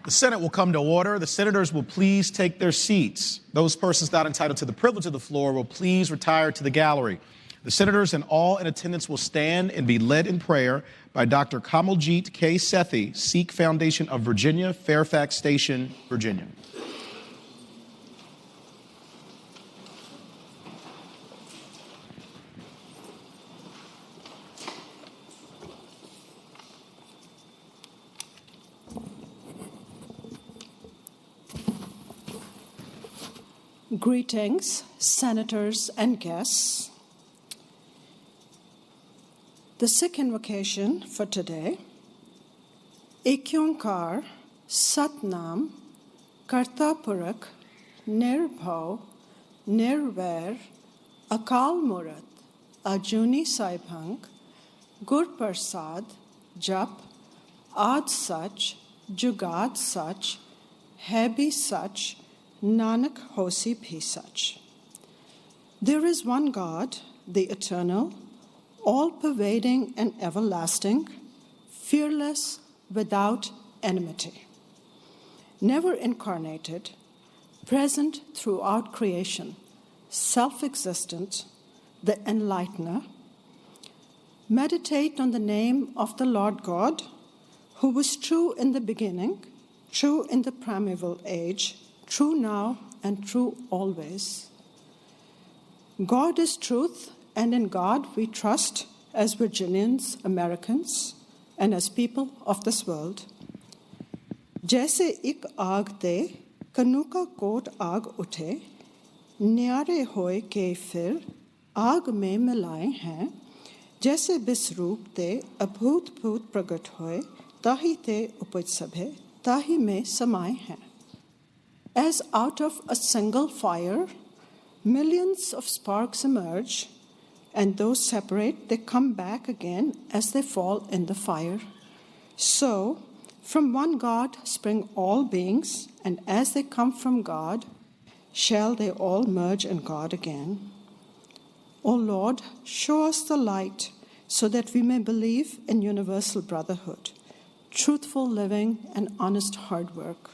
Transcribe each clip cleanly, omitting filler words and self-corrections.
The Senate will come to order. The senators will please take their seats. Those persons not entitled to the privilege of the floor will please retire to the gallery. The senators and all in attendance will stand and be led in prayer by Dr. Kamaljit K. Sethi, Sikh Foundation of Virginia, Fairfax Station, Virginia. Greetings, senators and guests. The Sikh invocation for today, Ek Onkar, Satnam, Karta Purakh, Nirbhav, Nirvair, Akal Murth, Ajuni Saibhang, Gur Prasad, Jap, Ad Sach, Jugad Sach, Hai Bhi Sach, Nanak Hosi Bhi Sach. There is one God, the eternal, all-pervading and everlasting, fearless, without enmity, never incarnated, present throughout creation, self-existent, the enlightener. Meditate on the name of the Lord God, who was true in the beginning, true in the primeval age, true now and true always. God is truth, and in God we trust as Virginians, Americans, and as people of this world. Jaise ik aag de kanu ka kot aag uthe, न्यारे होए के फिर आग में मिलाए हैं, जैसे विस्रूप ते अभूत भूत प्रकट होए, ताही ते उपज सभे, ताही में समाए हैं. As out of a single fire, millions of sparks emerge, and those separate, they come back again as they fall in the fire. So, from one God spring all beings, and as they come from God, shall they all merge in God again. O Lord, show us the light so that we may believe in universal brotherhood, truthful living, and honest hard work.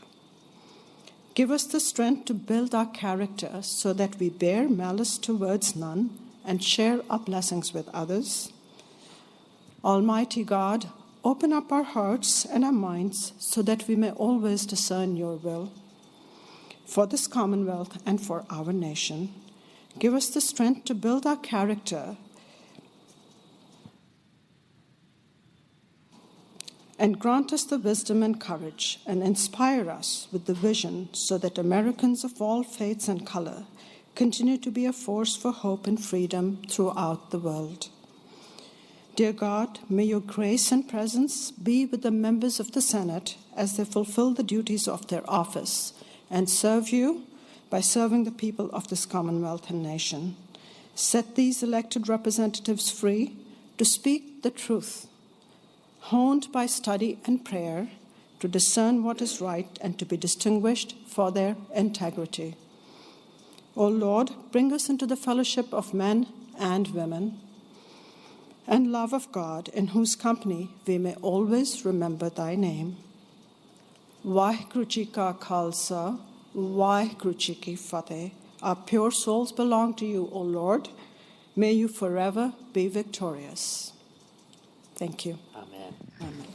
Give us the strength to build our character so that we bear malice towards none and share our blessings with others. Almighty God, open up our hearts and our minds so that we may always discern your will. For this Commonwealth and for our nation, give us the strength to build our character and grant us the wisdom and courage and inspire us with the vision so that Americans of all faiths and color continue to be a force for hope and freedom throughout the world. Dear God, may your grace and presence be with the members of the Senate as they fulfill the duties of their office and serve you by serving the people of this Commonwealth and nation. Set these elected representatives free to speak the truth, honed by study and prayer, to discern what is right and to be distinguished for their integrity. O Lord, bring us into the fellowship of men and women and love of God, in whose company we may always remember thy name. Vaheguru Ji Ka Khalsa, Vaheguru Ji Ki Fateh. Our pure souls belong to you, O Lord. May you forever be victorious. Thank you. Amen. Amen.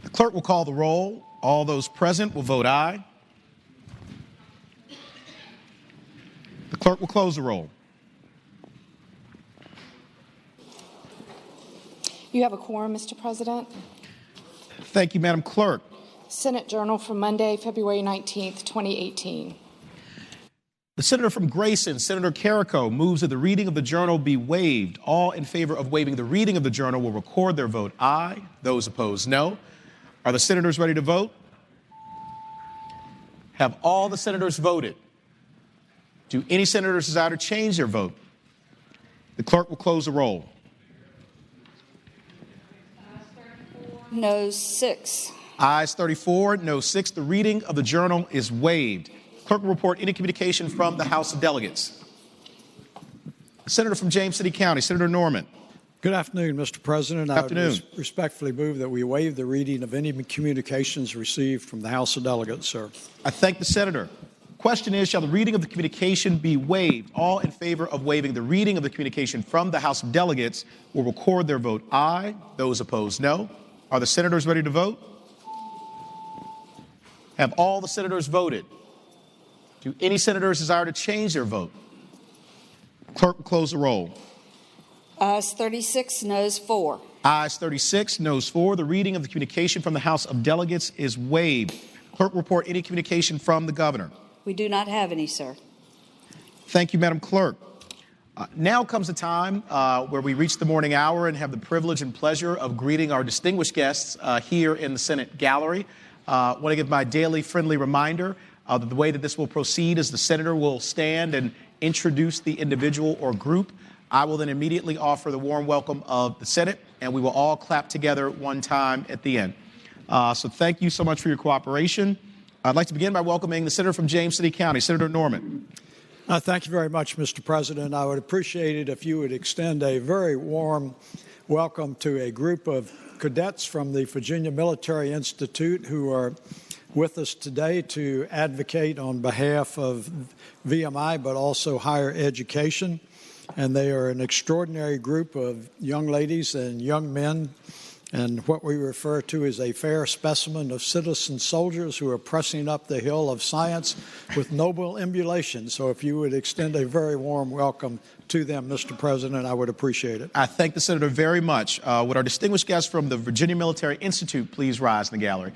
The clerk will call the roll. All those present will vote aye. The clerk will close the roll. You have a quorum, Mr. President. Thank you, Madam Clerk. Senate Journal for Monday, February 19th, 2018. The senator from Grayson, Senator Carrico, moves that the reading of the journal be waived. All in favor of waiving the reading of the journal will record their vote aye. Those opposed, no. Are the senators ready to vote? Have all the senators voted? Do any senators desire to change their vote? The clerk will close the roll. Noes 6. Ayes 34, no 6. The reading of the journal is waived. Clerk will report any communication from the House of Delegates. Senator from James City County, Senator Norman. Good afternoon, Mr. President. Afternoon. I would respectfully move that we waive the reading of any communications received from the House of Delegates, sir. I thank the senator. Question is, shall the reading of the communication be waived? All in favor of waiving the reading of the communication from the House of Delegates will record their vote aye. Those opposed, no. Are the senators ready to vote? Have all the senators voted? Do any senators desire to change their vote? Clerk will close the roll. Ayes 36, noes 4. Ayes 36, noes 4. The reading of the communication from the House of Delegates is waived. Clerk will report any communication from the governor. We do not have any, sir. Thank you, Madam Clerk. Now comes the time where we reach the morning hour and have the privilege and pleasure of greeting our distinguished guests here in the Senate gallery. I want to give my daily friendly reminder that the way that this will proceed is the senator will stand and introduce the individual or group. I will then immediately offer the warm welcome of the Senate, and we will all clap together one time at the end. So thank you so much for your cooperation. I'd like to begin by welcoming the senator from James City County, Senator Norman. Thank you very much, Mr. President. I would appreciate it if you would extend a very warm welcome to a group of cadets from the Virginia Military Institute who are with us today to advocate on behalf of VMI, but also higher education. And they are an extraordinary group of young ladies and young men, and what we refer to as a fair specimen of citizen soldiers who are pressing up the hill of science with noble emulation. So if you would extend a very warm welcome to them, Mr. President, I would appreciate it. I thank the senator very much. Would our distinguished guests from the Virginia Military Institute please rise in the gallery?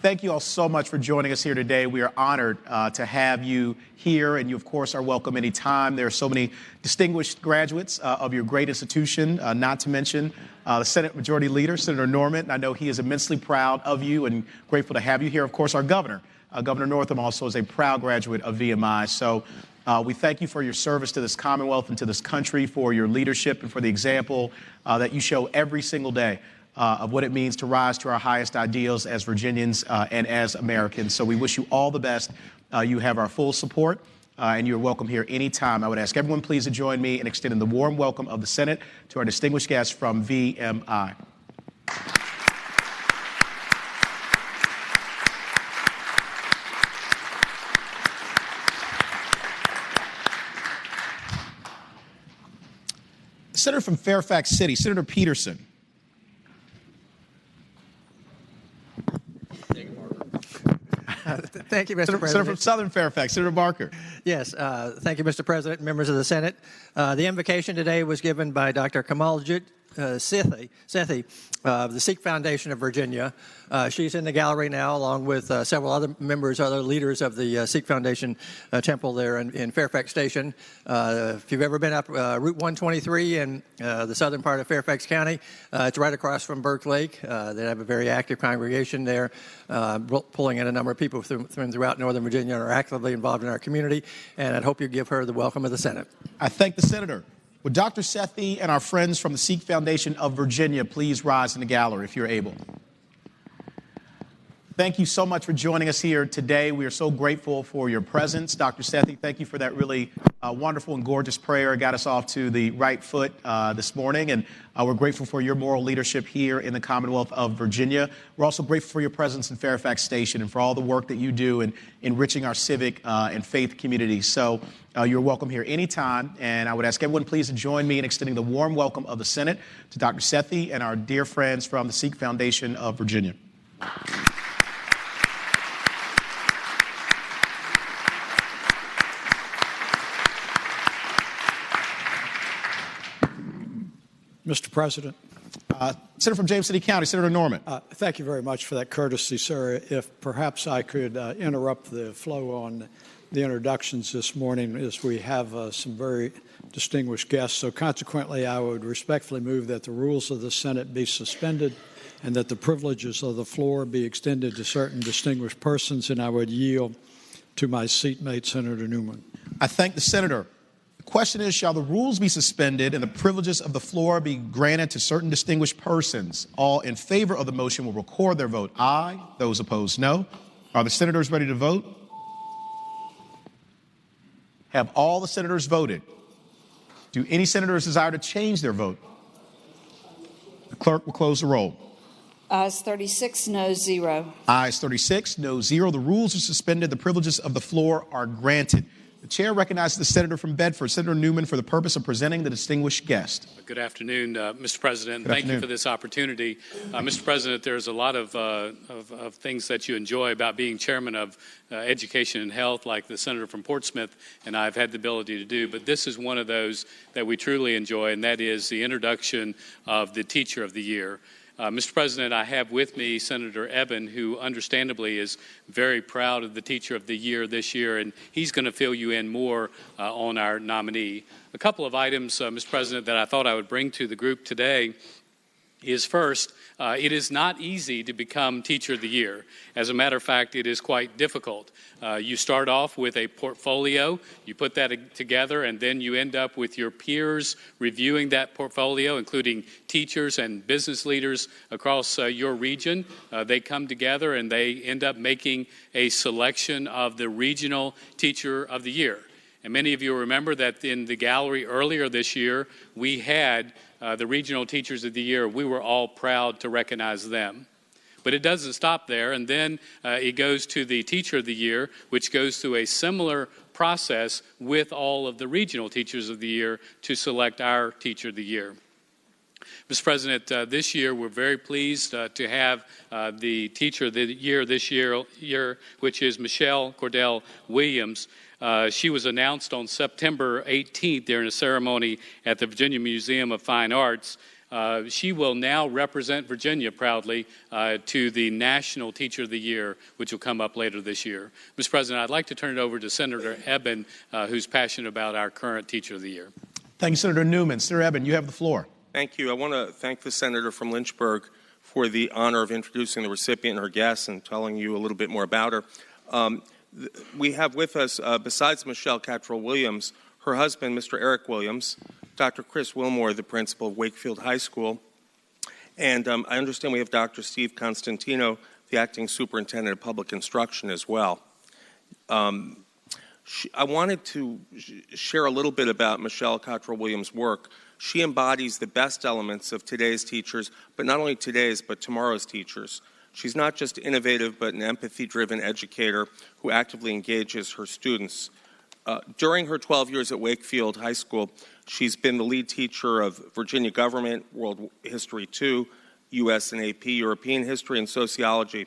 Thank you all so much for joining us here today. We are honored to have you here, and you, of course, are welcome anytime. There are so many distinguished graduates of your great institution, not to mention the Senate Majority Leader, Senator Norman. I know he is immensely proud of you and grateful to have you here. Of course, our governor, Governor Northam, also is a proud graduate of VMI. So we thank you for your service to this Commonwealth and to this country, for your leadership and for the example that you show every single day of what it means to rise to our highest ideals as Virginians and as Americans. So we wish you all the best. You have our full support, and you're welcome here anytime. I would ask everyone please to join me in extending the warm welcome of the Senate to our distinguished guests from VMI. Senator from Fairfax City, Senator Peterson. Thank you, Mr. President. Senator from Southern Fairfax, Senator Barker. Yes, thank you, Mr. President, members of the Senate. The invocation today was given by Dr. Kamaljit Sethi of the Sikh Foundation of Virginia. She's in the gallery now, along with several other members, other leaders of the Sikh Foundation temple there in Fairfax Station. If you've ever been up Route 123 in the southern part of Fairfax County, it's right across from Burke Lake. They have a very active congregation there, pulling in a number of people throughout Northern Virginia and are actively involved in our community, and I'd hope you give her the welcome of the Senate. I thank the senator. Would Dr. Sethi and our friends from the Sikh Foundation of Virginia please rise in the gallery if you're able? Thank you so much for joining us here today. We are so grateful for your presence. Dr. Sethi, thank you for that really wonderful and gorgeous prayer. It got us off to the right foot this morning, and we're grateful for your moral leadership here in the Commonwealth of Virginia. We're also grateful for your presence in Fairfax Station and for all the work that you do in enriching our civic and faith communities. So you're welcome here anytime, and I would ask everyone please to join me in extending the warm welcome of the Senate to Dr. Sethi and our dear friends from the Sikh Foundation of Virginia. Mr. President. Senator from James City County, Senator Norman. Thank you very much for that courtesy, sir. If perhaps I could interrupt the flow on the introductions this morning, as we have some very distinguished guests. So consequently, I would respectfully move that the rules of the Senate be suspended and that the privileges of the floor be extended to certain distinguished persons, and I would yield to my seatmate, Senator Newman. I thank the senator. The question is, shall the rules be suspended and the privileges of the floor be granted to certain distinguished persons? All in favor of the motion will record their vote aye. Those opposed, no. Are the senators ready to vote? Have all the senators voted? Do any senators desire to change their vote? The clerk will close the roll. Ayes 36, no 0. Ayes 36, no 0. The rules are suspended. The privileges of the floor are granted. The chair recognizes the senator from Bedford, Senator Newman, for the purpose of presenting the distinguished guest. Good afternoon, Mr. President. Thank you for this opportunity. Mr. President, there's a lot of things that you enjoy about being chairman of Education and Health, like the senator from Portsmouth and I've had the ability to do, but this is one of those that we truly enjoy, and that is the introduction of the Teacher of the Year. Mr. President, I have with me Senator Eben, who understandably is very proud of the Teacher of the Year this year, and he's going to fill you in more on our nominee. A couple of items, Mr. President, that I thought I would bring to the group today is first, it is not easy to become Teacher of the Year. As a matter of fact, it is quite difficult. You start off with a portfolio, you put that together, and then you end up with your peers reviewing that portfolio, including teachers and business leaders across your region. They come together and they end up making a selection of the Regional Teacher of the Year. And many of you remember that in the gallery earlier this year, we had the Regional Teachers of the Year. We were all proud to recognize them. But it doesn't stop there, and then it goes to the Teacher of the Year, which goes through a similar process with all of the Regional Teachers of the Year to select our Teacher of the Year. Mr. President, this year we're very pleased to have the Teacher of the Year this year, which is Michelle Cordell Williams. She was announced on September 18th during a ceremony at the Virginia Museum of Fine Arts. She will now represent Virginia proudly to the National Teacher of the Year, which will come up later this year. Mr. President, I'd like to turn it over to Senator Eben, who's passionate about our current Teacher of the Year. Thank you, Senator Newman. Senator Eben, you have the floor. Thank you. I want to thank the senator from Lynchburg for the honor of introducing the recipient and her guests and telling you a little bit more about her. We have with us, besides Michelle Cottrell Williams, her husband, Mr. Eric Williams, Dr. Chris Wilmore, the principal of Wakefield High School, and I understand we have Dr. Steve Constantino, the acting superintendent of public instruction as well. I wanted to share a little bit about Michelle Cottrell Williams' work. She embodies the best elements of today's teachers, but not only today's, but tomorrow's teachers. She's not just innovative, but an empathy-driven educator who actively engages her students. During her 12 years at Wakefield High School, she's been the lead teacher of Virginia Government, World History II, U.S. and AP, European History, and Sociology.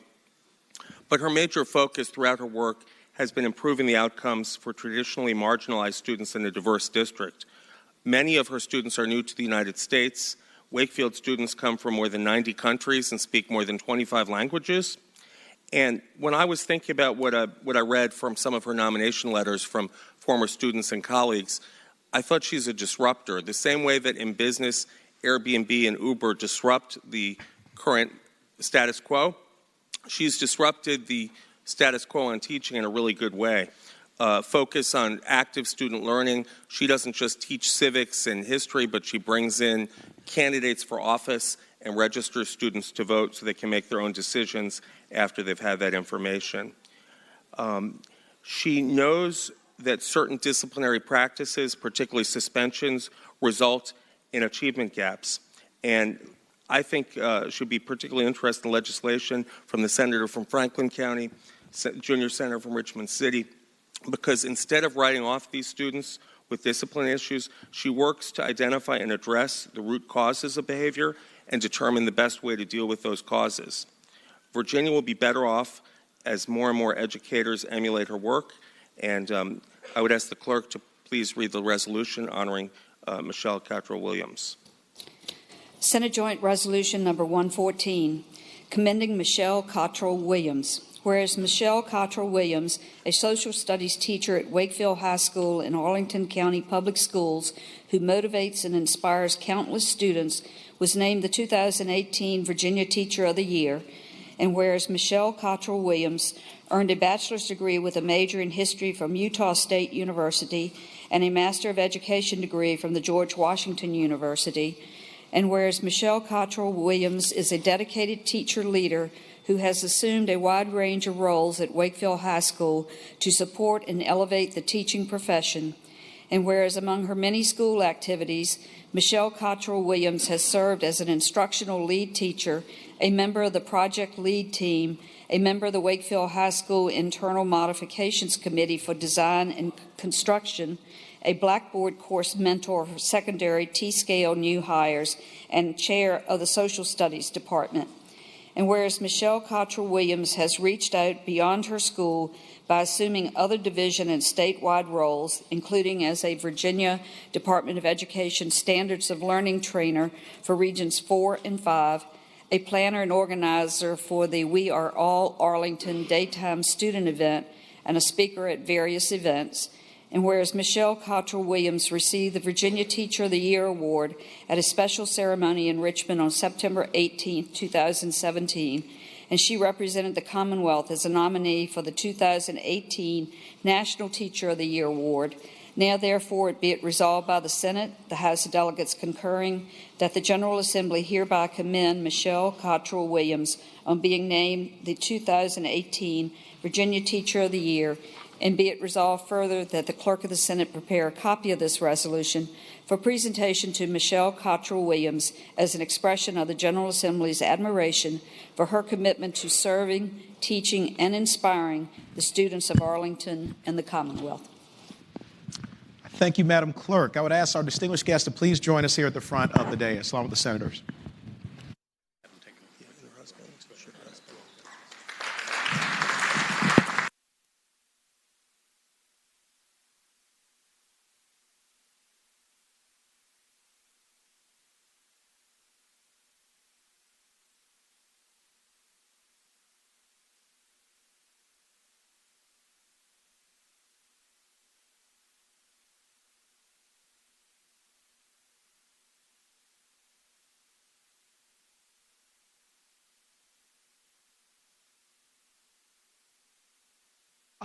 But her major focus throughout her work has been improving the outcomes for traditionally marginalized students in a diverse district. Many of her students are new to the United States. Wakefield students come from more than 90 countries and speak more than 25 languages. And when I was thinking about what I read from some of her nomination letters from former students and colleagues, I thought she's a disruptor. The same way that in business, Airbnb and Uber disrupt the current status quo, she's disrupted the status quo on teaching in a really good way. Focus on active student learning. She doesn't just teach civics and history, but she brings in candidates for office and registers students to vote so they can make their own decisions after they've had that information. She knows that certain disciplinary practices, particularly suspensions, result in achievement gaps. And I think should be particularly interested in legislation from the senator from Franklin County, junior senator from Richmond City, because instead of writing off these students with discipline issues, she works to identify and address the root causes of behavior and determine the best way to deal with those causes. Virginia will be better off as more and more educators emulate her work, and I would ask the clerk to please read the resolution honoring Michelle Cottrell Williams. Senate Joint Resolution Number 114, commending Michelle Cottrell Williams. Whereas Michelle Cottrell Williams, a social studies teacher at Wakefield High School in Arlington County Public Schools, who motivates and inspires countless students, was named the 2018 Virginia Teacher of the Year. And whereas Michelle Cottrell Williams earned a bachelor's degree with a major in history from Utah State University and a Master of Education degree from the George Washington University. And whereas Michelle Cottrell Williams is a dedicated teacher leader who has assumed a wide range of roles at Wakefield High School to support and elevate the teaching profession. And whereas among her many school activities, Michelle Cottrell Williams has served as an instructional lead teacher, a member of the project lead team, a member of the Wakefield High School Internal Modifications Committee for Design and Construction, a Blackboard course mentor for secondary T-scale new hires, and chair of the Social Studies Department. And whereas Michelle Cottrell Williams has reached out beyond her school by assuming other division and statewide roles, including as a Virginia Department of Education Standards of Learning trainer for Regions 4 and 5, a planner and organizer for the We Are All Arlington Daytime Student event, and a speaker at various events. And whereas Michelle Cottrell Williams received the Virginia Teacher of the Year Award at a special ceremony in Richmond on September 18, 2017, and she represented the Commonwealth as a nominee for the 2018 National Teacher of the Year Award. Now, therefore, it be it resolved by the Senate, the House of Delegates concurring, that the General Assembly hereby commend Michelle Cottrell Williams on being named the 2018 Virginia Teacher of the Year, and be it resolved further that the Clerk of the Senate prepare a copy of this resolution for presentation to Michelle Cottrell Williams as an expression of the General Assembly's admiration for her commitment to serving, teaching, and inspiring the students of Arlington and the Commonwealth. Thank you, Madam Clerk. I would ask our distinguished guests to please join us here at the front of the dais, along with the senators.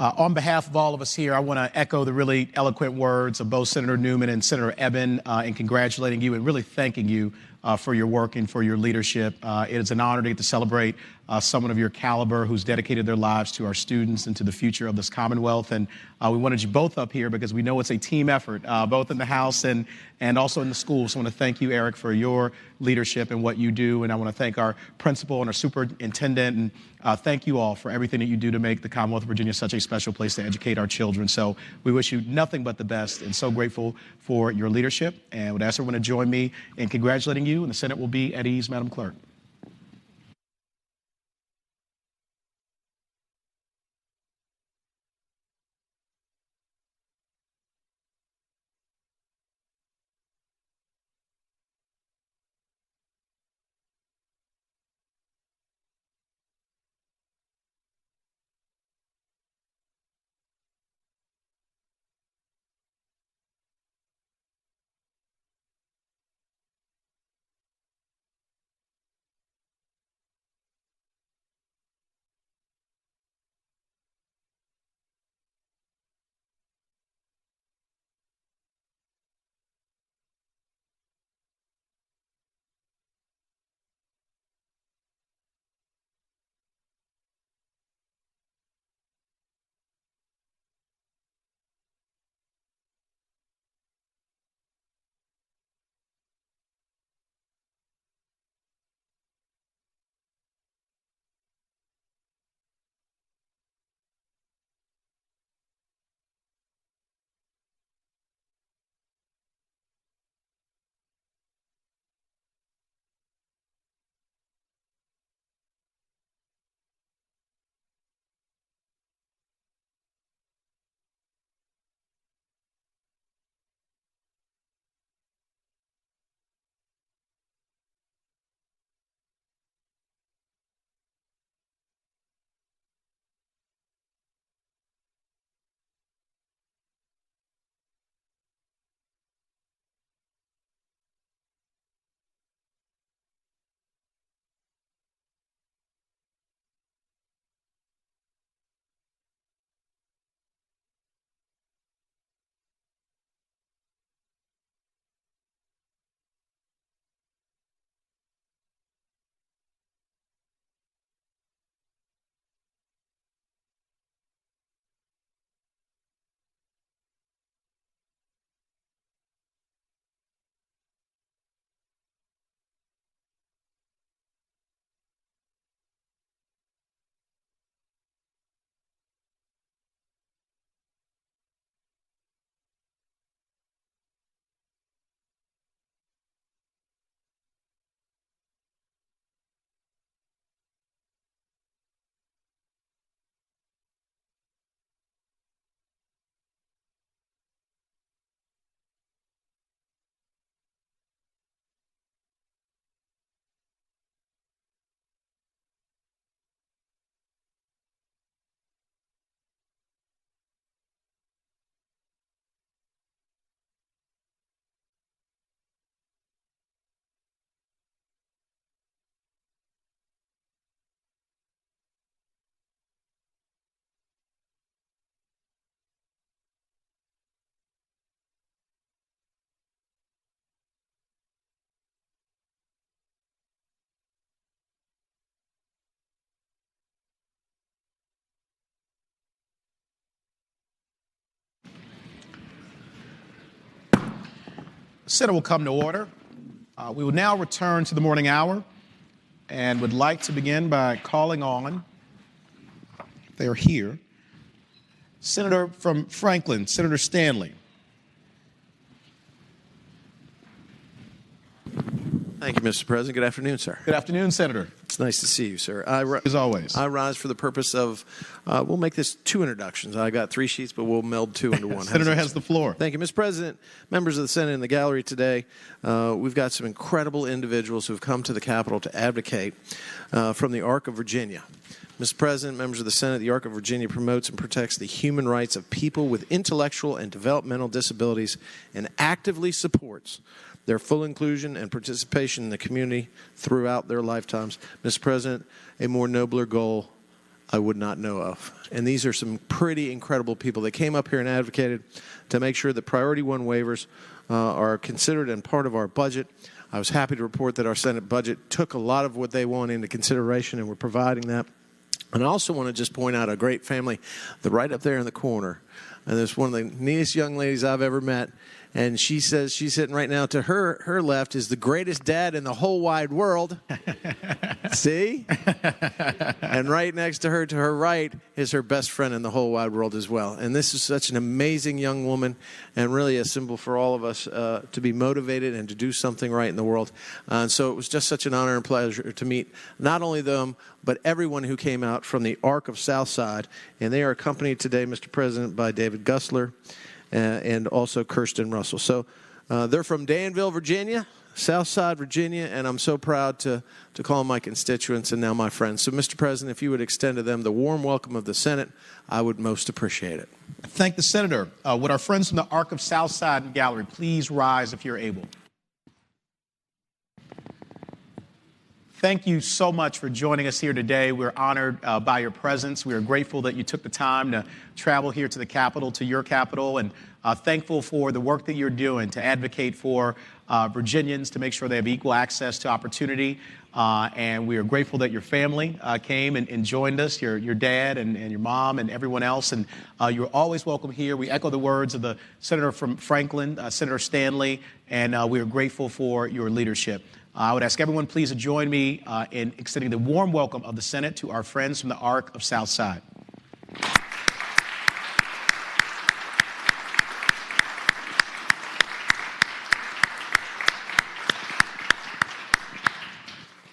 On behalf of all of us here, I want to echo the really eloquent words of both Senator Newman and Senator Eben in congratulating you and really thanking you for your work and for your leadership. It is an honor to get to celebrate someone of your caliber who's dedicated their lives to our students and to the future of this Commonwealth. And we wanted you both up here because we know it's a team effort, both in the House and also in the schools. So I want to thank you, Eric, for your leadership and what you do. And I want to thank our principal and our superintendent. And thank you all for everything that you do to make the Commonwealth of Virginia such a special place to educate our children. So we wish you nothing but the best and so grateful for your leadership. And would ask everyone to join me in congratulating you. And the Senate will be at ease, Madam Clerk. Senate will come to order. We will now return to the morning hour and would like to begin by calling on, they are here, Senator from Franklin, Senator Stanley. Thank you, Mr. President. Good afternoon, sir. Good afternoon, Senator. It's nice to see you, sir. As always. I rise for the purpose of, we'll make this 2 introductions. I got 3 sheets, but we'll meld 2 into one. Senator has the floor. Thank you, Mr. President. Members of the Senate in the gallery today, we've got some incredible individuals who have come to the Capitol to advocate from the Arc of Virginia. Mr. President, members of the Senate, the Arc of Virginia promotes and protects the human rights of people with intellectual and developmental disabilities and actively supports their full inclusion and participation in the community throughout their lifetimes. Mr. President, a more nobler goal I would not know of. And these are some pretty incredible people that came up here and advocated to make sure that Priority 1 waivers are considered and part of our budget. I was happy to report that our Senate budget took a lot of what they want into consideration, and we're providing that. And I also want to just point out a great family, right up there in the corner. And there's one of the neatest young ladies I've ever met. And she says she's sitting right now to her left is the greatest dad in the whole wide world. See? And right next to her right is her best friend in the whole wide world as well. And this is such an amazing young woman and really a symbol for all of us to be motivated and to do something right in the world. And so it was just such an honor and pleasure to meet not only them, but everyone who came out from the Arc of Southside. And they are accompanied today, Mr. President, by David Gussler and also Kirsten Russell. So they're from Danville, Virginia, Southside, Virginia, and I'm so proud to call them my constituents and now my friends. So, Mr. President, if you would extend to them the warm welcome of the Senate, I would most appreciate it. Thank the Senator. Would our friends from the Arc of Southside Gallery please rise if you're able? Thank you so much for joining us here today. We're honored by your presence. We are grateful that you took the time to travel here to the Capitol, to your Capitol, and thankful for the work that you're doing to advocate for Virginians to make sure they have equal access to opportunity. And we are grateful that your family came and joined us, your dad and your mom and everyone else. And you're always welcome here. We echo the words of the Senator from Franklin, Senator Stanley, and we are grateful for your leadership. I would ask everyone please to join me in extending the warm welcome of the Senate to our friends from the Arc of Southside.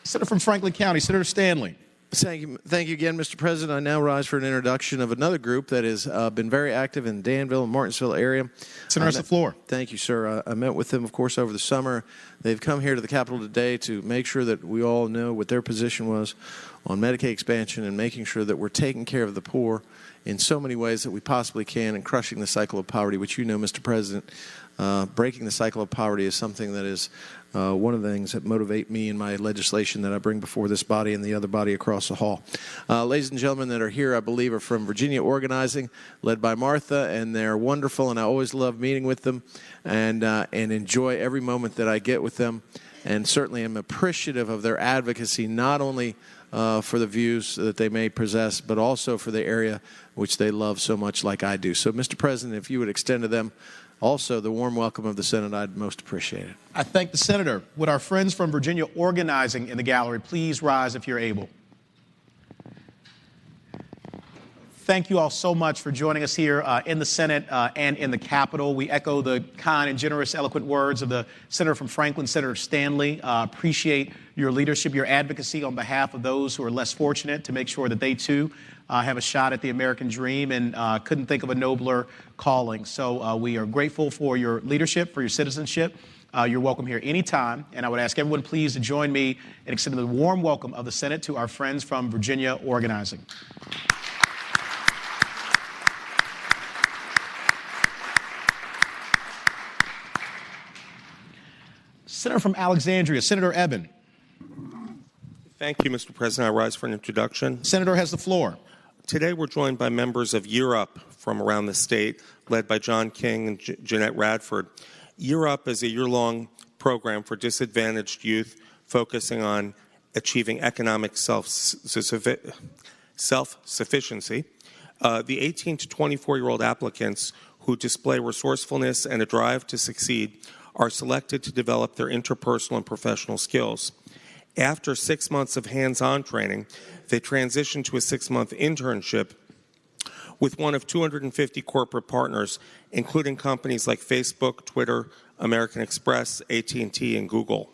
Senator from Franklin County, Senator Stanley. Thank you again, Mr. President. I now rise for an introduction of another group that has been very active in Danville and Martinsville area. Senator, has the floor. Thank you, sir. I met with them, of course, over the summer. They've come here to the Capitol today to make sure that we all know what their position was on Medicaid expansion and making sure that we're taking care of the poor in so many ways that we possibly can and crushing the cycle of poverty, which you know, Mr. President, breaking the cycle of poverty is something that is one of the things that motivate me in my legislation that I bring before this body and the other body across the hall. Ladies and gentlemen that are here, I believe, are from Virginia Organizing, led by Martha, and they're wonderful, and I always love meeting with them and enjoy every moment that I get with them, and certainly am appreciative of their advocacy, not only for the views that they may possess, but also for the area which they love so much like I do. So, Mr. President, if you would extend to them also the warm welcome of the Senate, I'd most appreciate it. I thank the Senator. Would our friends from Virginia Organizing in the gallery please rise if you're able? Thank you all so much for joining us here in the Senate and in the Capitol. We echo the kind and generous, eloquent words of the Senator from Franklin, Senator Stanley. Appreciate your leadership, your advocacy on behalf of those who are less fortunate to make sure that they, too, have a shot at the American dream, and couldn't think of a nobler calling. So we are grateful for your leadership, for your citizenship. You're welcome here anytime, and I would ask everyone please to join me in extending the warm welcome of the Senate to our friends from Virginia Organizing. Senator from Alexandria, Senator Eben. Thank you, Mr. President. I rise for an introduction. Senator has the floor. Today we're joined by members of Year Up from around the state, led by John King and Jeanette Radford. Year Up is a year-long program for disadvantaged youth focusing on achieving economic self-sufficiency. The 18 to 24-year-old applicants who display resourcefulness and a drive to succeed are selected to develop their interpersonal and professional skills. After 6 months of hands-on training, they transition to a 6-month internship with one of 250 corporate partners, including companies like Facebook, Twitter, American Express, AT&T, and Google.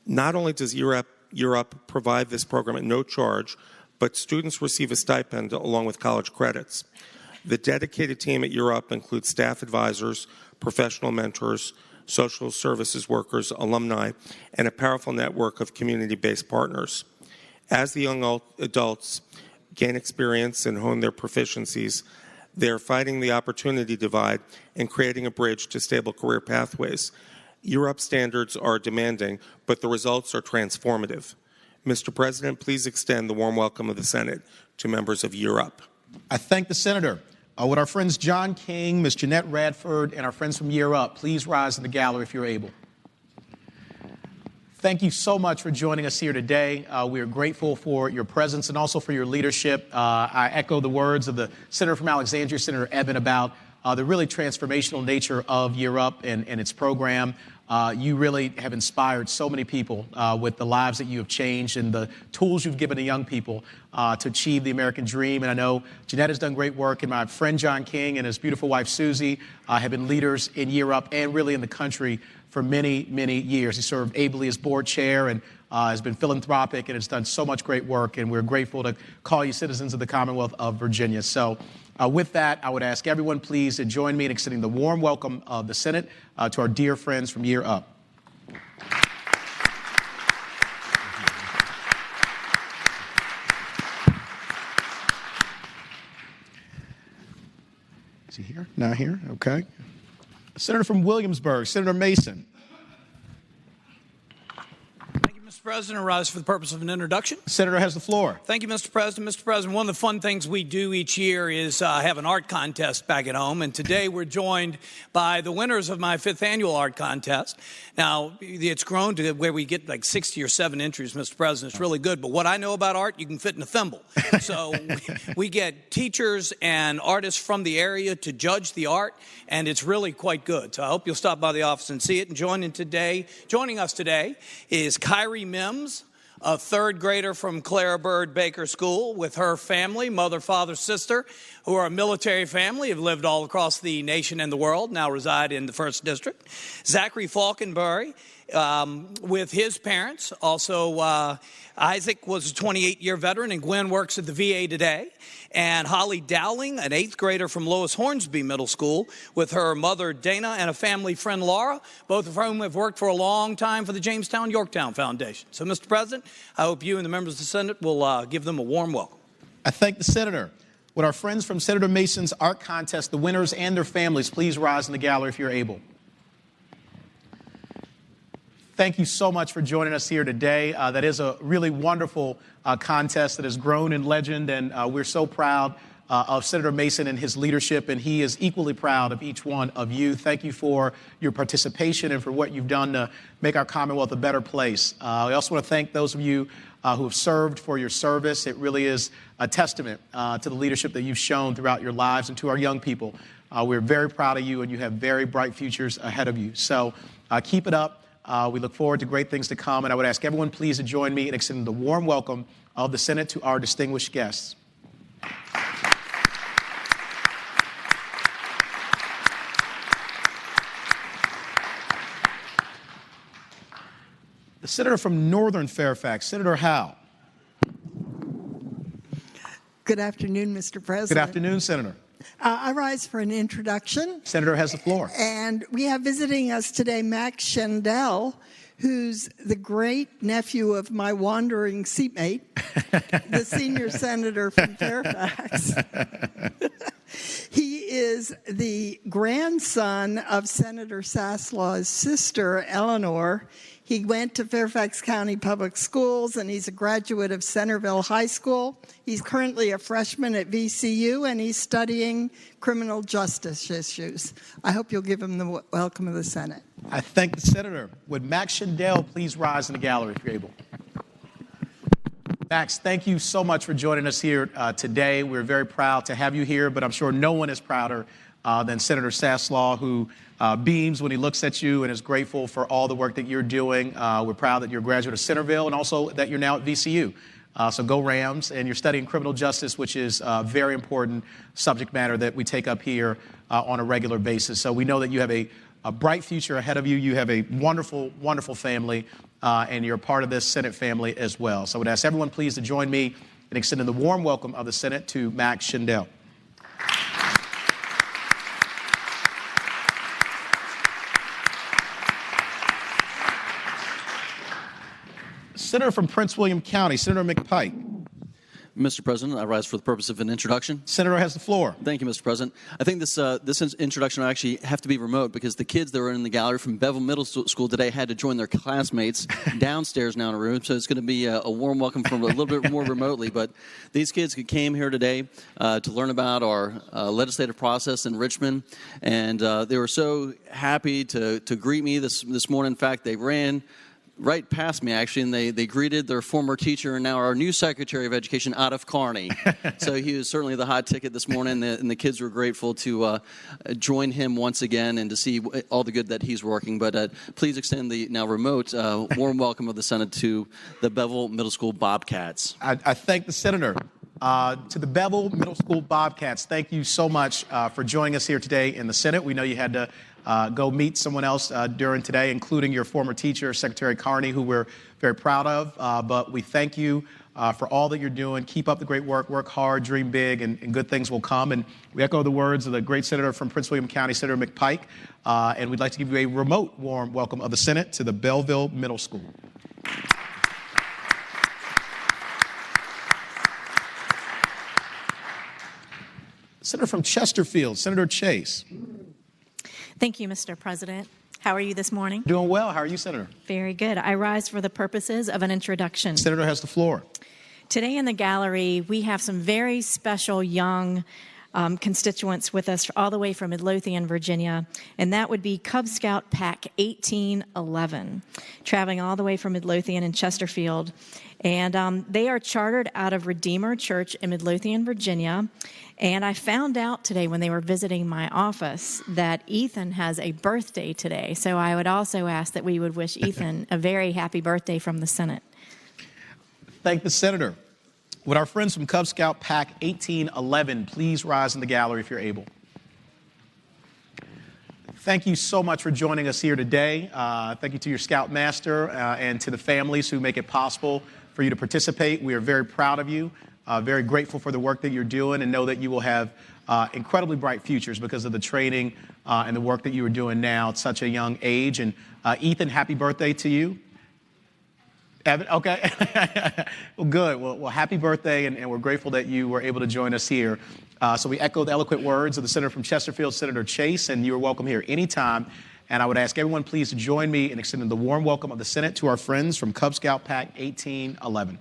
Not only does Europe provide this program at no charge, but students receive a stipend along with college credits. The dedicated team at Europe includes staff advisors, professional mentors, social services workers, alumni, and a powerful network of community-based partners. As the young adults gain experience and hone their proficiencies, they are fighting the opportunity divide and creating a bridge to stable career pathways. Europe standards are demanding, but the results are transformative. Mr. President, please extend the warm welcome of the Senate to members of Europe. I thank the Senator. Would our friends John King, Ms. Jeanette Radford, and our friends from Year Up please rise in the gallery if you're able. Thank you so much for joining us here today. We are grateful for your presence and also for your leadership. I echo the words of the Senator from Alexandria, Senator Evan, about the really transformational nature of Year Up and its program. You really have inspired so many people with the lives that you have changed and the tools you've given to young people to achieve the American dream. And I know Jeanette has done great work, and my friend John King and his beautiful wife Susie have been leaders in Year Up and really in the country for many, many years. He served ably as board chair and has been philanthropic and has done so much great work, and we're grateful to call you citizens of the Commonwealth of Virginia. So with that, I would ask everyone please to join me in extending the warm welcome of the Senate to our dear friends from Year Up. Is he here? Not here? Okay. Senator from Williamsburg, Senator Mason. Mr. President, rise for the purpose of an introduction. Senator has the floor. Thank you, Mr. President. Mr. President, one of the fun things we do each year is have an art contest back at home, and today we're joined by the winners of my 5th annual art contest. Now, it's grown to where we get like 60 or 7 entries, Mr. President. It's really good, but what I know about art, you can fit in a thimble. So we get teachers and artists from the area to judge the art, and it's really quite good. So I hope you'll stop by the office and see it. And joining us today is Kyrie Mims, a 3rd grader from Clara Bird Baker School, with her family, mother, father, sister, who are a military family, have lived all across the nation and the world, now reside in the 1st District. Zachary Falkenberry, with his parents. Also, Isaac was a 28-year veteran, and Gwen works at the VA today. And Holly Dowling, an 8th grader from Lois Hornsby Middle School, with her mother, Dana, and a family friend, Laura, both of whom have worked for a long time for the Jamestown-Yorktown Foundation. So, Mr. President, I hope you and the members of the Senate will give them a warm welcome. I thank the Senator. Would our friends from Senator Mason's art contest, the winners and their families, please rise in the gallery if you're able. Thank you so much for joining us here today. That is a really wonderful contest that has grown in legend, and we're so proud of Senator Mason and his leadership, and he is equally proud of each one of you. Thank you for your participation and for what you've done to make our Commonwealth a better place. I also want to thank those of you who have served for your service. It really is a testament to the leadership that you've shown throughout your lives, and to our young people. We're very proud of you, and you have very bright futures ahead of you. So keep it up. We look forward to great things to come, and I would ask everyone please to join me in extending the warm welcome of the Senate to our distinguished guests. The Senator from Northern Fairfax, Senator Howe. Good afternoon, Mr. President. Good afternoon, Senator. I rise for an introduction. Senator has the floor. And we have visiting us today Max Shendell, who's the great nephew of my wandering seatmate, the senior senator from Fairfax. He is the grandson of Senator Saslaw's sister, Eleanor. He went to Fairfax County Public Schools, and he's a graduate of Centerville High School. He's currently a freshman at VCU, and he's studying criminal justice issues. I hope you'll give him the welcome of the Senate. I thank the Senator. Would Max Shendell please rise in the gallery if you're able? Max, thank you so much for joining us here today. We're very proud to have you here, but I'm sure no one is prouder than Senator Saslaw, who beams when he looks at you and is grateful for all the work that you're doing. We're proud that you're a graduate of Centerville and also that you're now at VCU. So go Rams, and you're studying criminal justice, which is a very important subject matter that we take up here on a regular basis. So we know that you have a bright future ahead of you. You have a wonderful, wonderful family, and you're a part of this Senate family as well. So I would ask everyone please to join me in extending the warm welcome of the Senate to Max Schindel. Senator from Prince William County, Senator McPike. Mr. President, I rise for the purpose of an introduction. Senator has the floor. Thank you, Mr. President. I think this introduction will actually have to be remote because the kids that were in the gallery from Bevel Middle School today had to join their classmates downstairs now in a room, so it's going to be a warm welcome from a little bit more remotely. But these kids came here today to learn about our legislative process in Richmond, and they were so happy to greet me this morning. In fact, they ran right past me, actually, and they greeted their former teacher and now our new Secretary of Education out of Kearney. So he was certainly the hot ticket this morning, and the kids were grateful to join him once again and to see all the good that he's working. But please extend the now remote warm welcome of the Senate to the Bevel Middle School Bobcats. I thank the Senator. To the Bevel Middle School Bobcats, thank you so much for joining us here today in the Senate. We know you had to go meet someone else during today, including your former teacher, Secretary Carney, who we're very proud of. But we thank you for all that you're doing. Keep up the great work. Work hard, dream big, and good things will come. And we echo the words of the great Senator from Prince William County, Senator McPike. And we'd like to give you a remote warm welcome of the Senate to the Belleville Middle School. Senator from Chesterfield, Senator Chase. Thank you, Mr. President. How are you this morning? Doing well. How are you, Senator? Very good. I rise for the purposes of an introduction. Senator has the floor. Today in the gallery, we have some very special young constituents with us all the way from Midlothian, Virginia, and that would be Cub Scout Pack 1811, traveling all the way from Midlothian and Chesterfield. And they are chartered out of Redeemer Church in Midlothian, Virginia. And I found out today when they were visiting my office that Ethan has a birthday today. So I would also ask that we would wish Ethan a very happy birthday from the Senate. Thank the Senator. Would our friends from Cub Scout Pack 1811 please rise in the gallery if you're able? Thank you so much for joining us here today. Thank you to your Scoutmaster and to the families who make it possible for you to participate. We are very proud of you, very grateful for the work that you're doing, and know that you will have incredibly bright futures because of the training and the work that you are doing now at such a young age. And Ethan, happy birthday to you. Evan, okay. Well, good. Well, happy birthday, and we're grateful that you were able to join us here. So we echo the eloquent words of the Senator from Chesterfield, Senator Chase, and you are welcome here anytime. And I would ask everyone please to join me in extending the warm welcome of the Senate to our friends from Cub Scout Pack 1811.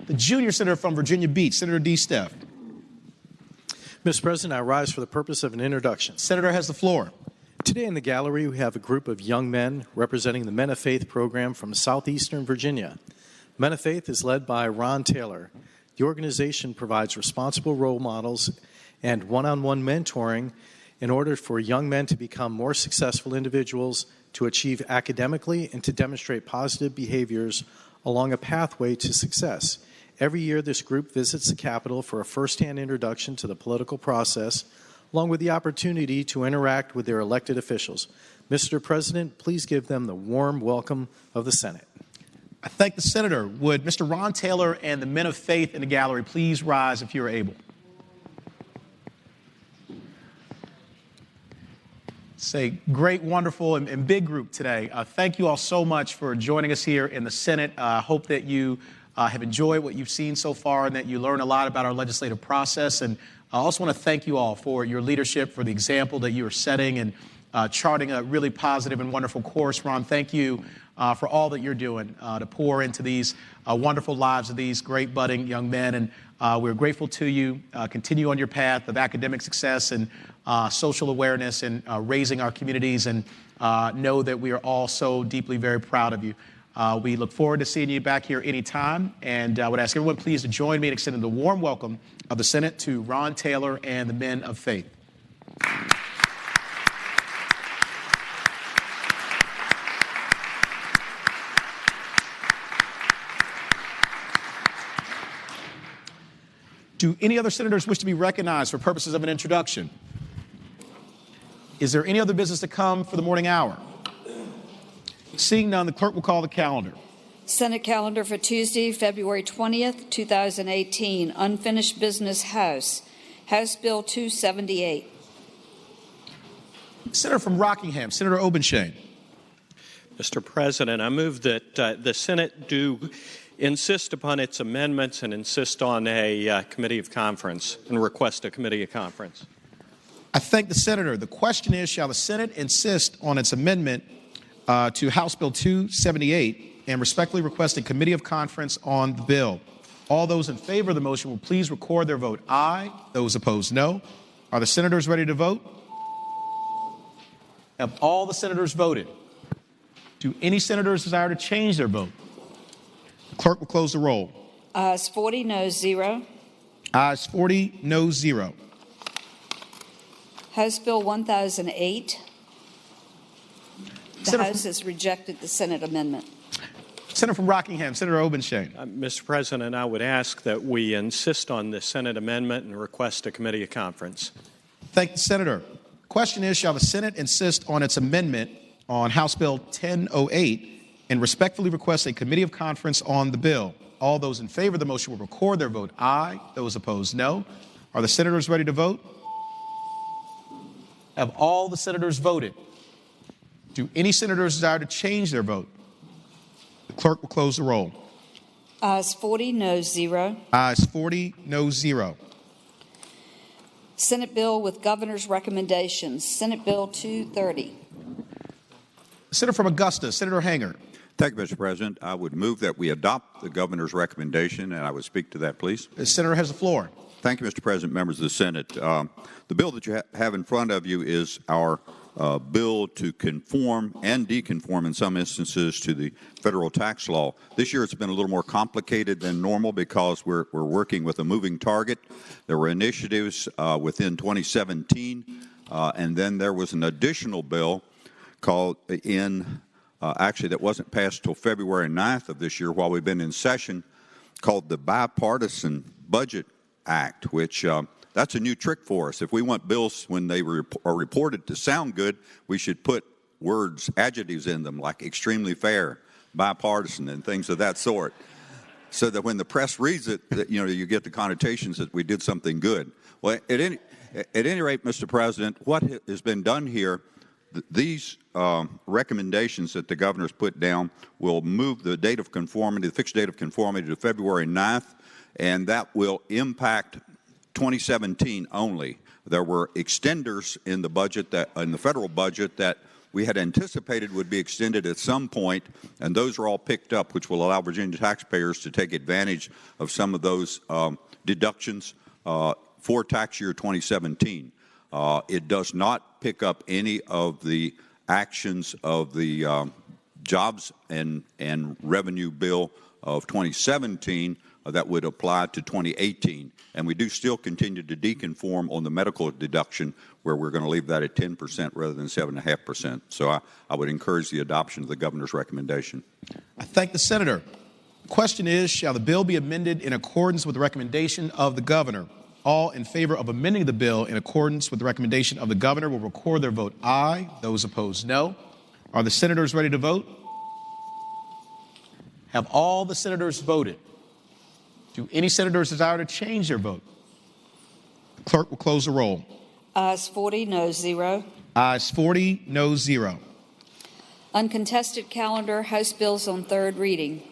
The junior senator from Virginia Beach, Senator D. Steph. Mr. President, I rise for the purpose of an introduction. Senator has the floor. Today in the gallery, we have a group of young men representing the Men of Faith program from southeastern Virginia. Men of Faith is led by Ron Taylor. The organization provides responsible role models and one-on-one mentoring in order for young men to become more successful individuals, to achieve academically, and to demonstrate positive behaviors along a pathway to success. Every year, this group visits the Capitol for a first-hand introduction to the political process, along with the opportunity to interact with their elected officials. Mr. President, please give them the warm welcome of the Senate. I thank the Senator. Would Mr. Ron Taylor and the Men of Faith in the gallery please rise if you're able? It's a great, wonderful, and big group today. Thank you all so much for joining us here in the Senate. I hope that you have enjoyed what you've seen so far and that you learn a lot about our legislative process. And I also want to thank you all for your leadership, for the example that you are setting and charting a really positive and wonderful course. Ron, thank you for all that you're doing to pour into these wonderful lives of these great budding young men. And we're grateful to you. Continue on your path of academic success and social awareness and raising our communities, and know that we are all so deeply very proud of you. We look forward to seeing you back here anytime, and I would ask everyone please to join me in extending the warm welcome of the Senate to Ron Taylor and the men of faith. Do any other senators wish to be recognized for purposes of an introduction? Is there any other business to come for the morning hour? Seeing none, the clerk will call the calendar. Senate calendar for Tuesday, February 20th, 2018. Unfinished business House. House Bill 278. Senator from Rockingham, Senator Obenshain. Mr. President, I move that the Senate do insist upon its amendments and insist on a committee of conference and request a committee of conference. I thank the senator. The question is, shall the Senate insist on its amendment to House Bill 278 and respectfully request a committee of conference on the bill? All those in favor of the motion will please record their vote aye. Those opposed, no. Are the senators ready to vote? Have all the senators voted? Do any senators desire to change their vote? The clerk will close the roll. Ayes 40, noes 0. Ayes 40, noes 0. House Bill 1008. The House has rejected the Senate amendment. Senator from Rockingham, Senator Obenshain. Mr. President, I would ask that we insist on the Senate amendment and request a committee of conference. Thank the senator. Question is, shall the Senate insist on its amendment on House Bill 1008 and respectfully request a committee of conference on the bill? All those in favor of the motion will record their vote aye. Those opposed, no. Are the senators ready to vote? Have all the senators voted? Do any senators desire to change their vote? The clerk will close the roll. Ayes 40, noes 0. Ayes 40, noes 0. Senate bill with governor's recommendations. Senate Bill 230. Senator from Augusta, Senator Hanger. Thank you, Mr. President. I would move that we adopt the governor's recommendation, and I would speak to that, please. The senator has the floor. Thank you, Mr. President, members of the Senate. The bill that you have in front of you is our bill to conform and deconform in some instances to the federal tax law. This year it's been a little more complicated than normal because we're working with a moving target. There were initiatives within 2017, and then there was an additional bill called actually that wasn't passed till February 9th of this year while we've been in session, called the Bipartisan Budget Act, which that's a new trick for us. If we want bills when they are reported to sound good, we should put words, adjectives in them like extremely fair, bipartisan, and things of that sort, so that when the press reads it, that, you get the connotations that we did something good. Well, at any rate, Mr. President, what has been done here, these recommendations that the governor's put down will move the date of conformity, the fixed date of conformity, to February 9th, and that will impact 2017 only. There were extenders in the budget, in the federal budget, that we had anticipated would be extended at some point, and those are all picked up, which will allow Virginia taxpayers to take advantage of some of those deductions for tax year 2017. It does not pick up any of the actions of the jobs and revenue bill of 2017 that would apply to 2018. And we do still continue to deconform on the medical deduction, where we're going to leave that at 10% rather than 7.5%. So I would encourage the adoption of the governor's recommendation. I thank the senator. The question is, shall the bill be amended in accordance with the recommendation of the governor? All in favor of amending the bill in accordance with the recommendation of the governor will record their vote aye. Those opposed, no. Are the senators ready to vote? Have all the senators voted? Do any senators desire to change their vote? The clerk will close the roll. Ayes 40, noes 0. Ayes 40, noes 0. Uncontested calendar, House bills on third reading.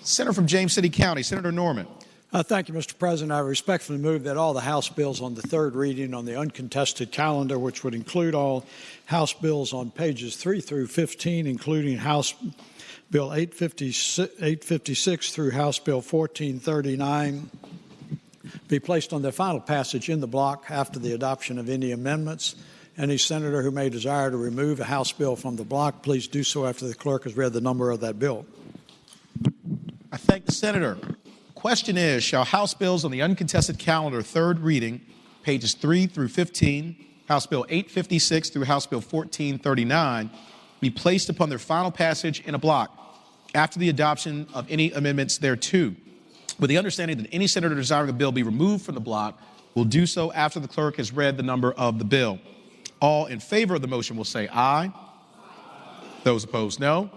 Senator from James City County, Senator Norman. Thank you, Mr. President. I respectfully move that all the House bills on the third reading on the uncontested calendar, which would include all House bills on pages 3 through 15, including House Bill 856 through House Bill 1439, be placed on their final passage in the block after the adoption of any amendments, Any senator who may desire to remove a House bill from the block, please do so after the clerk has read the number of that bill. I thank the senator. Question is, shall House bills on the uncontested calendar, third reading, pages 3 through 15, House Bill 856 through House Bill 1439, be placed upon their final passage in a block after the adoption of any amendments thereto, with the understanding that any senator desiring a bill be removed from the block will do so after the clerk has read the number of the bill. All in favor of the motion will say aye. Those opposed, no.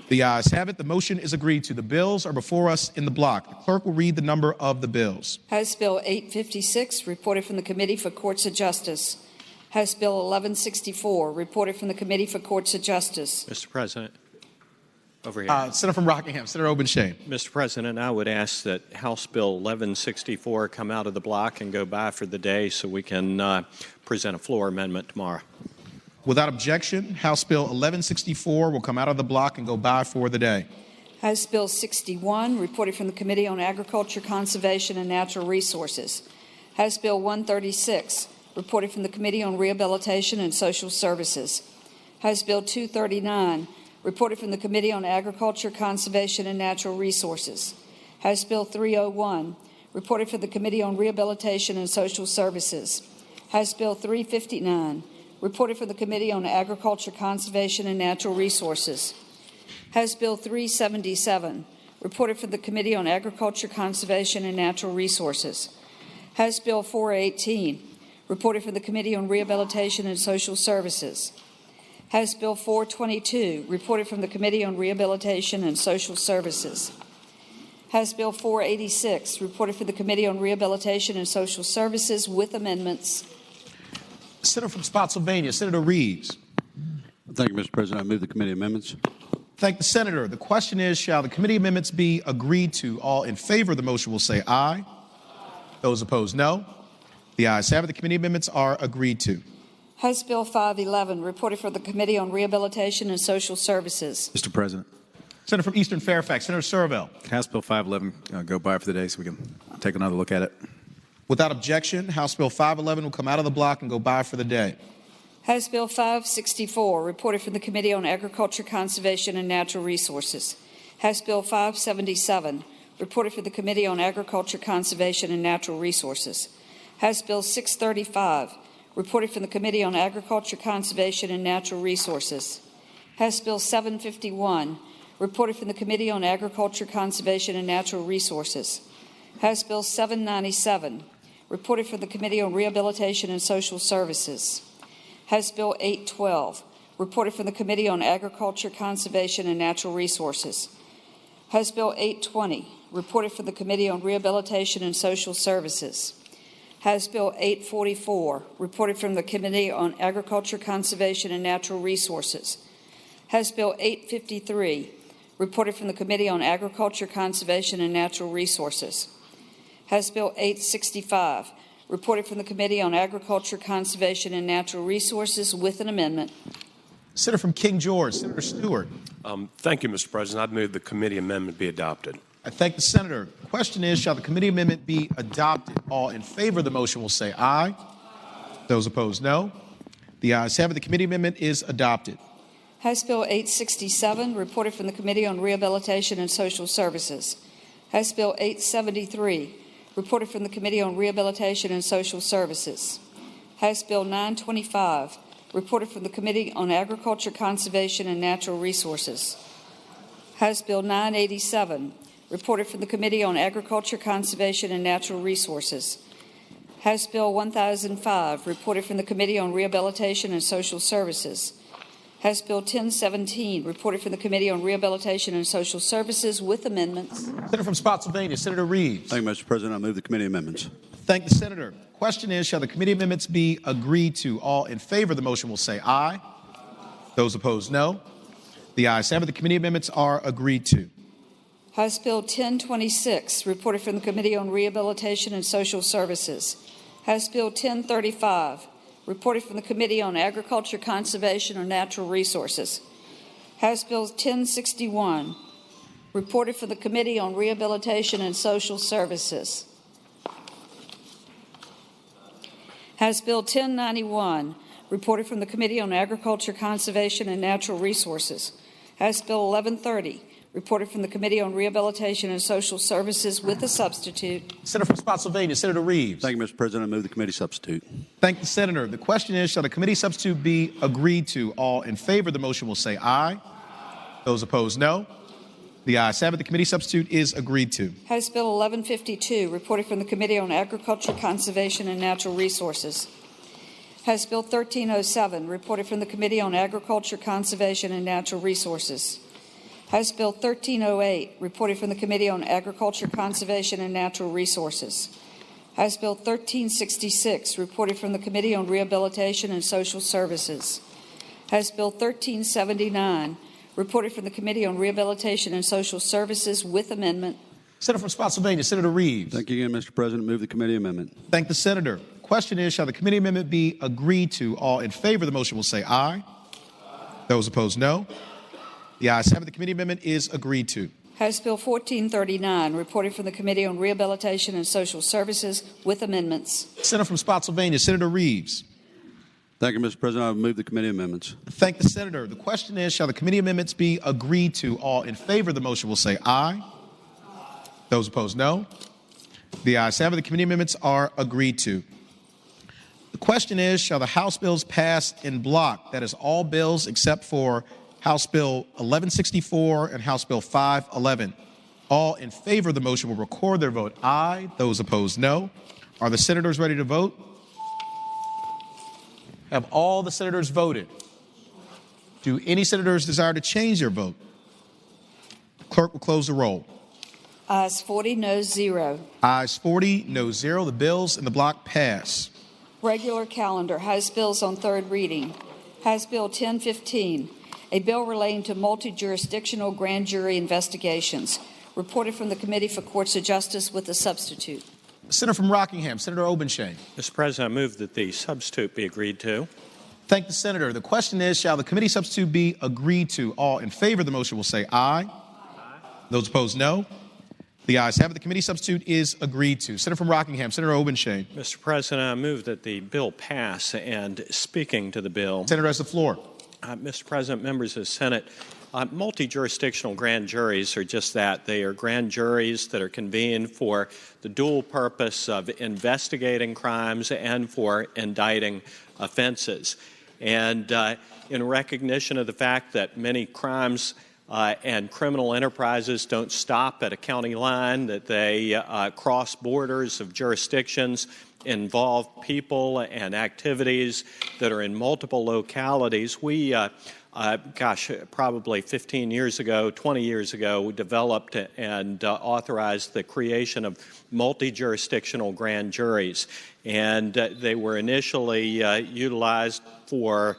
The ayes have it. The motion is agreed to. The bills are before us in the block. The clerk will read the number of the bills. House Bill 856, reported from the Committee for Courts of Justice. House Bill 1164, reported from the Committee for Courts of Justice. Mr. President, over here. Senator from Rockingham, Senator Obenshain. Mr. President, I would ask that House Bill 1164 come out of the block and go by for the day so we can present a floor amendment tomorrow. Without objection, House Bill 1164 will come out of the block and go by for the day. House Bill 61, reported from the Committee on Agriculture, Conservation, and Natural Resources. House Bill 136, reported from the Committee on Rehabilitation and Social Services. House Bill 239, reported from the Committee on Agriculture, Conservation, and Natural Resources. House Bill 301, reported from the Committee on Rehabilitation and Social Services. House Bill 359, reported from the Committee on Agriculture, Conservation, and Natural Resources. House Bill 377, reported from the Committee on Agriculture, Conservation, and Natural Resources. House Bill 418, reported from the Committee on Rehabilitation and Social Services. House Bill 422, reported from the Committee on Rehabilitation and Social Services. House Bill 486, reported from the Committee on Rehabilitation and Social Services with amendments. Senator from Spotsylvania, Senator Reeves. Thank you, Mr. President. I move the committee amendments. Thank the senator. The question is, shall the committee amendments be agreed to? All in favor of the motion will say aye. Those opposed, no. The ayes have it. The committee amendments are agreed to. House Bill 511, reported from the Committee on Rehabilitation and Social Services. Mr. President. Senator from Eastern Fairfax, Senator Servell. House Bill 511 go by for the day so we can take another look at it. Without objection, House Bill 511 will come out of the block and go by for the day. House Bill 564, reported from the Committee on Agriculture, Conservation, and Natural Resources. House Bill 577, reported from the Committee on Agriculture, Conservation, and Natural Resources. House Bill 635, reported from the Committee on Agriculture, Conservation, and Natural Resources. House Bill 751, reported from the Committee on Agriculture, Conservation, and Natural Resources. House Bill 797, reported from the Committee on Rehabilitation and Social Services. House Bill 812, reported from the Committee on Agriculture, Conservation, and Natural Resources. House Bill 820, reported from the Committee on Rehabilitation and Social Services. House Bill 844, reported from the Committee on Agriculture, Conservation, and Natural Resources. House Bill 853, reported from the Committee on Agriculture, Conservation, and Natural Resources. House Bill 865, reported from the Committee on Agriculture, Conservation, and Natural Resources with an amendment. Senator from King George, Senator Stewart. Thank you, Mr. President. I'd move the committee amendment be adopted. I thank the senator. The question is, shall the committee amendment be adopted? All in favor of the motion will say aye. Those opposed, no. The ayes have it. The committee amendment is adopted. House Bill 867, reported from the Committee on Rehabilitation and Social Services. House Bill 873, reported from the Committee on Rehabilitation and Social Services. House Bill 925, reported from the Committee on Agriculture, Conservation, and Natural Resources. House Bill 987, reported from the Committee on Agriculture, Conservation, and Natural Resources. House Bill 1005, reported from the Committee on Rehabilitation and Social Services. House Bill 1017, reported from the Committee on Rehabilitation and Social Services with amendments. Senator from Spotsylvania, Senator Reeves. Thank you, Mr. President. I move the committee amendments. Thank the senator. Question is, shall the committee amendments be agreed to? All in favor of the motion will say aye. Those opposed, no. The ayes have it. The committee amendments are agreed to. House Bill 1026, reported from the Committee on Rehabilitation and Social Services. House Bill 1035, reported from the Committee on Agriculture, Conservation, and Natural Resources. House Bill 1061, reported for the Committee on Rehabilitation and Social Services. House Bill 1091, reported from the Committee on Agriculture, Conservation, and Natural Resources. House Bill 1130, reported from the Committee on Rehabilitation and Social Services with a substitute. Senator from Spotsylvania, Senator Reeves. Thank you, Mr. President. I move the committee substitute. Thank the Senator. The question is, shall the committee substitute be agreed to? All in favor of the motion will say aye. Those opposed, no. The ayes have it. The committee substitute is agreed to. House Bill 1152, reported from the Committee on Agriculture, Conservation, and Natural Resources. House Bill 1307, reported from the Committee on Agriculture, Conservation, and Natural Resources. House Bill 1308, reported from the Committee on Agriculture, Conservation, and Natural Resources. House Bill 1366, reported from the Committee on Rehabilitation and Social Services. House Bill 1379, reported from the Committee on Rehabilitation and Social Services with amendment. Senator from Spotsylvania, Senator Reeves. Thank you again, Mr. President. Move the committee amendment. Thank the Senator. The question is, shall the committee amendment be agreed to? All in favor of the motion will say aye. Those opposed, no. The ayes have it. The committee amendment is agreed to. House Bill 1439, reported from the Committee on Rehabilitation and Social Services with amendments. Senator from Spotsylvania, Senator Reeves. Thank you, Mr. President. I will move the committee amendments. Thank the Senator. The question is, shall the committee amendments be agreed to? All in favor of the motion will say aye. Those opposed, no. The ayes have it. The committee amendments are agreed to. The question is, shall the House bills pass in block? That is all bills except for House Bill 1164 and House Bill 511. All in favor of the motion will record their vote aye. Those opposed, no. Are the senators ready to vote? Have all the senators voted? Do any senators desire to change their vote? The clerk will close the roll. Ayes 40, noes 0. Ayes 40, noes 0. The bills in the block pass. Regular calendar, House bills on third reading. House Bill 1015, a bill relating to multi-jurisdictional grand jury investigations, reported from the Committee for Courts of Justice with a substitute. Senator from Rockingham, Senator Obenshain. Mr. President, I move that the substitute be agreed to. Thank the Senator. The question is, shall the committee substitute be agreed to? All in favor of the motion will say aye. Those opposed, no. The ayes have it. The committee substitute is agreed to. Senator from Rockingham, Senator Obenshain. Mr. President, I move that the bill pass. And speaking to the bill, Senator has the floor. Mr. President, members of the Senate, multi-jurisdictional grand juries are just that. They are grand juries that are convened for the dual purpose of investigating crimes and for indicting offenses. And in recognition of the fact that many crimes and criminal enterprises don't stop at a county line, that they cross borders of jurisdictions, involve people and activities that are in multiple localities, we probably 15 years ago, 20 years ago, developed and authorized the creation of multi-jurisdictional grand juries. And they were initially utilized for...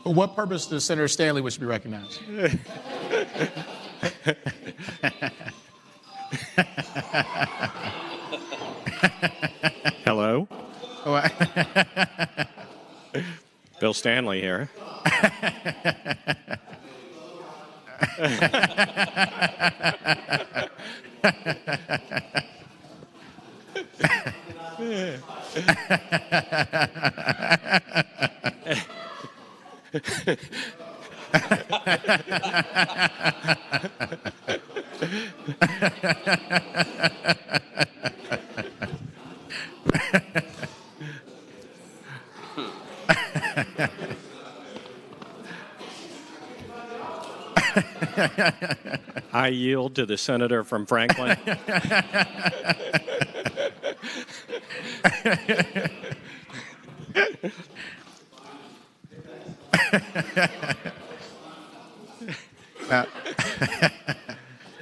For what purpose does Senator Stanley wish to be recognized? Hello? Bill Stanley here. I yield to the senator from Franklin.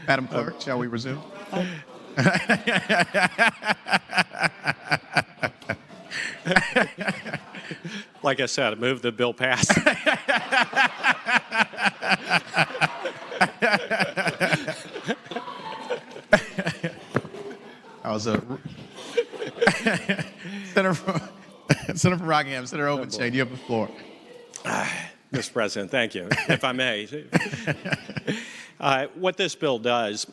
Madam Clerk, shall we resume? Like I said, I move the bill pass. I was a Senator from Rockingham, Senator Obenshain, you have the floor. Mr. President, thank you. If I may, what this bill does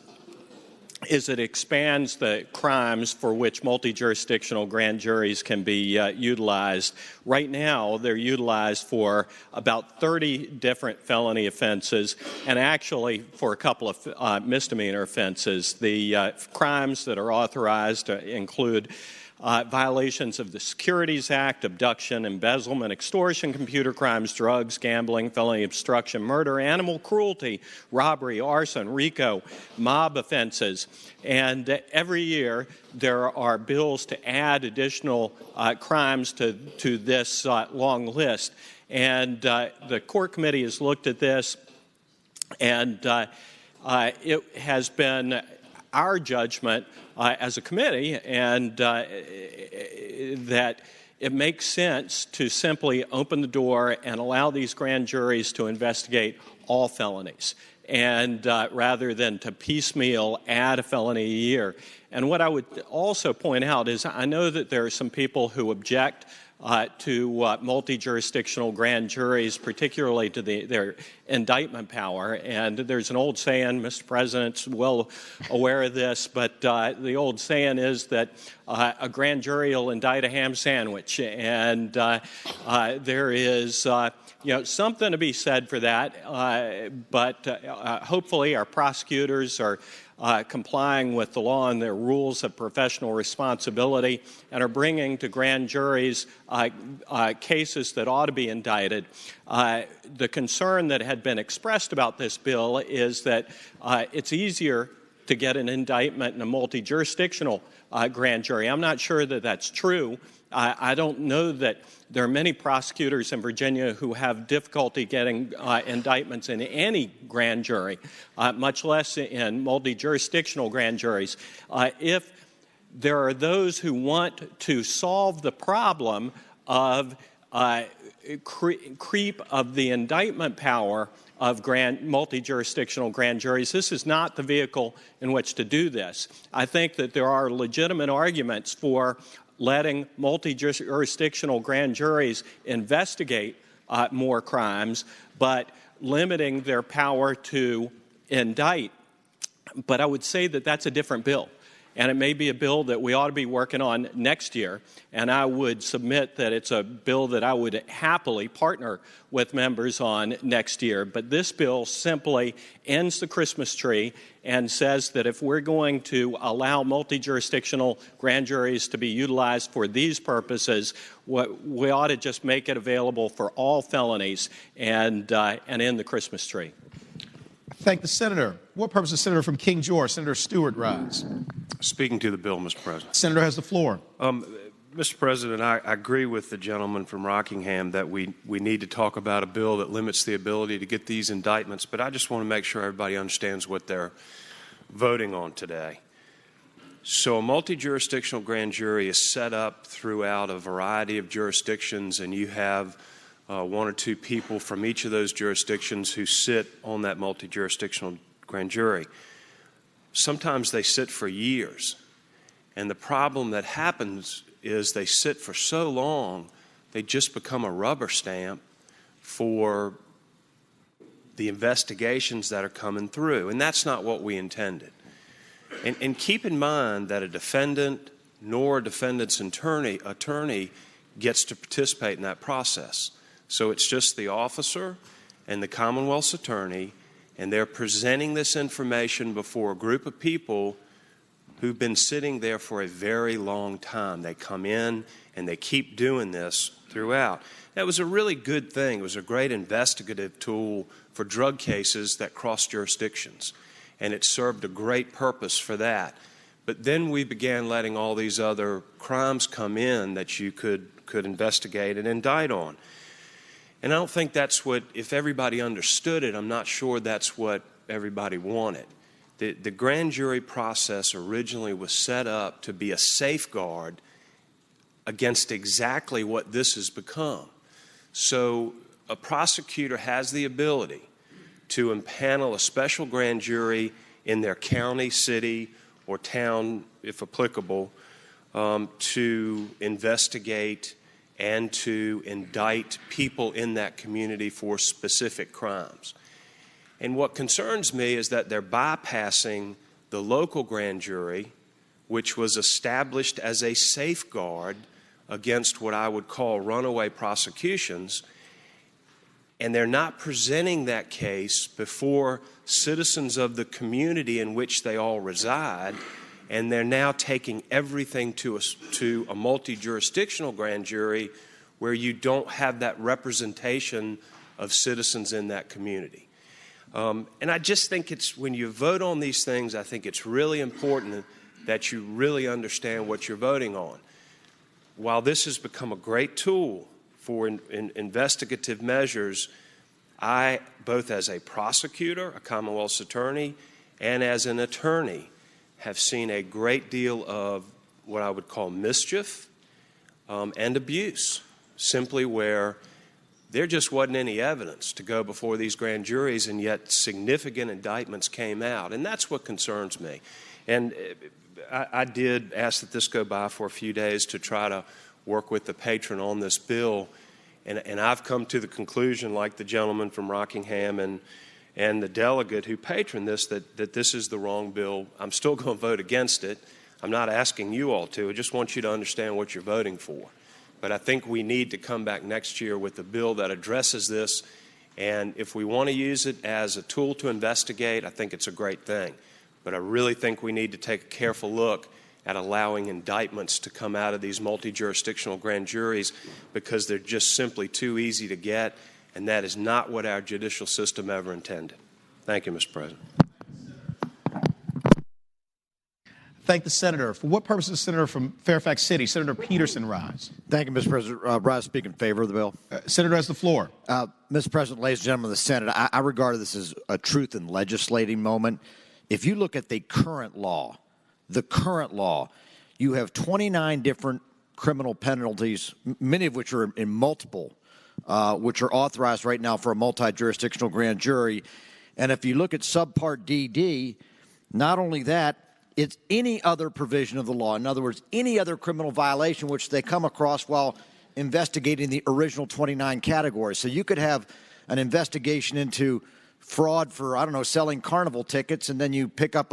is it expands the crimes for which multi-jurisdictional grand juries can be utilized. Right now, they're utilized for about 30 different felony offenses, and actually for a couple of misdemeanor offenses. The crimes that are authorized include violations of the Securities Act, abduction, embezzlement, extortion, computer crimes, drugs, gambling, felony obstruction, murder, animal cruelty, robbery, arson, RICO, mob offenses. And every year there are bills to add additional crimes to this long list. And the Court Committee has looked at this, and it has been our judgment as a committee, and that it makes sense to simply open the door and allow these grand juries to investigate all felonies, and rather than to piecemeal add a felony a year. And what I would also point out is I know that there are some people who object to multi-jurisdictional grand juries, particularly to their indictment power. And there's an old saying, Mr. President's well aware of this, but the old saying is that a grand jury will indict a ham sandwich. And there is something to be said for that, but hopefully our prosecutors are complying with the law and their rules of professional responsibility, and are bringing to grand juries cases that ought to be indicted. The concern that had been expressed about this bill is that it's easier to get an indictment in a multi-jurisdictional grand jury. I'm not sure that that's true. I don't know that there are many prosecutors in Virginia who have difficulty getting indictments in any grand jury, much less in multi-jurisdictional grand juries. If there are those who want to solve the problem of creep of the indictment power of multi-jurisdictional grand juries, this is not the vehicle in which to do this. I think that there are legitimate arguments for letting multi-jurisdictional grand juries investigate more crimes, but limiting their power to indict. But I would say that that's a different bill. And it may be a bill that we ought to be working on next year. And I would submit that it's a bill that I would happily partner with members on next year. But this bill simply ends the Christmas tree and says that if we're going to allow multi-jurisdictional grand juries to be utilized for these purposes, we ought to just make it available for all felonies and end the Christmas tree. Thank the senator. What purpose does Senator from King George, Senator Stewart, rise? Speaking to the bill, Mr. President. Senator has the floor. Mr. President, I agree with the gentleman from Rockingham that we need to talk about a bill that limits the ability to get these indictments, but I just want to make sure everybody understands what they're voting on today. So a multi-jurisdictional grand jury is set up throughout a variety of jurisdictions, and you have one or two people from each of those jurisdictions who sit on that multi-jurisdictional grand jury. Sometimes they sit for years, and the problem that happens is they sit for so long, they just become a rubber stamp for the investigations that are coming through, and that's not what we intended. And keep in mind that a defendant nor a defendant's attorney gets to participate in that process. So it's just the officer and the Commonwealth's attorney, and they're presenting this information before a group of people who've been sitting there for a very long time. They come in and they keep doing this throughout. That was a really good thing. It was a great investigative tool for drug cases that cross jurisdictions, and it served a great purpose for that. But then we began letting all these other crimes come in that you could investigate and indict on. And I don't think that's what, if everybody understood it, I'm not sure that's what everybody wanted. The grand jury process originally was set up to be a safeguard against exactly what this has become. So a prosecutor has the ability to impanel a special grand jury in their county, city, or town, if applicable, to investigate and to indict people in that community for specific crimes. And what concerns me is that they're bypassing the local grand jury, which was established as a safeguard against what I would call runaway prosecutions, and they're not presenting that case before citizens of the community in which they all reside, and they're now taking everything to a multi-jurisdictional grand jury where you don't have that representation of citizens in that community. And I just think when you vote on these things, I think it's really important that you really understand what you're voting on. While this has become a great tool for investigative measures, I, both as a prosecutor, a Commonwealth's attorney, and as an attorney, have seen a great deal of what I would call mischief and abuse, simply where there just wasn't any evidence to go before these grand juries, and yet significant indictments came out. And that's what concerns me. And I did ask that this go by for a few days to try to work with the patron on this bill. And I've come to the conclusion, like the gentleman from Rockingham and the delegate who patroned this, that this is the wrong bill. I'm still going to vote against it. I'm not asking you all to. I just want you to understand what you're voting for. But I think we need to come back next year with a bill that addresses this. And if we want to use it as a tool to investigate, I think it's a great thing. But I really think we need to take a careful look at allowing indictments to come out of these multi-jurisdictional grand juries, because they're just simply too easy to get, and that is not what our judicial system ever intended. Thank you, Mr. President. Thank the senator. For what purpose does the senator from Fairfax City, Senator Peterson, rise? Thank you, Mr. President. Rise to speak in favor of the bill. Senator has the floor. Mr. President, ladies and gentlemen of the Senate, I regard this as a truth in legislating moment. If you look at the current law, you have 29 different criminal penalties, many of which are in multiple, which are authorized right now for a multi-jurisdictional grand jury. And if you look at subpart DD, not only that, it's any other provision of the law. In other words, any other criminal violation which they come across while investigating the original 29 categories. So you could have an investigation into fraud for, I don't know, selling carnival tickets, and then you pick up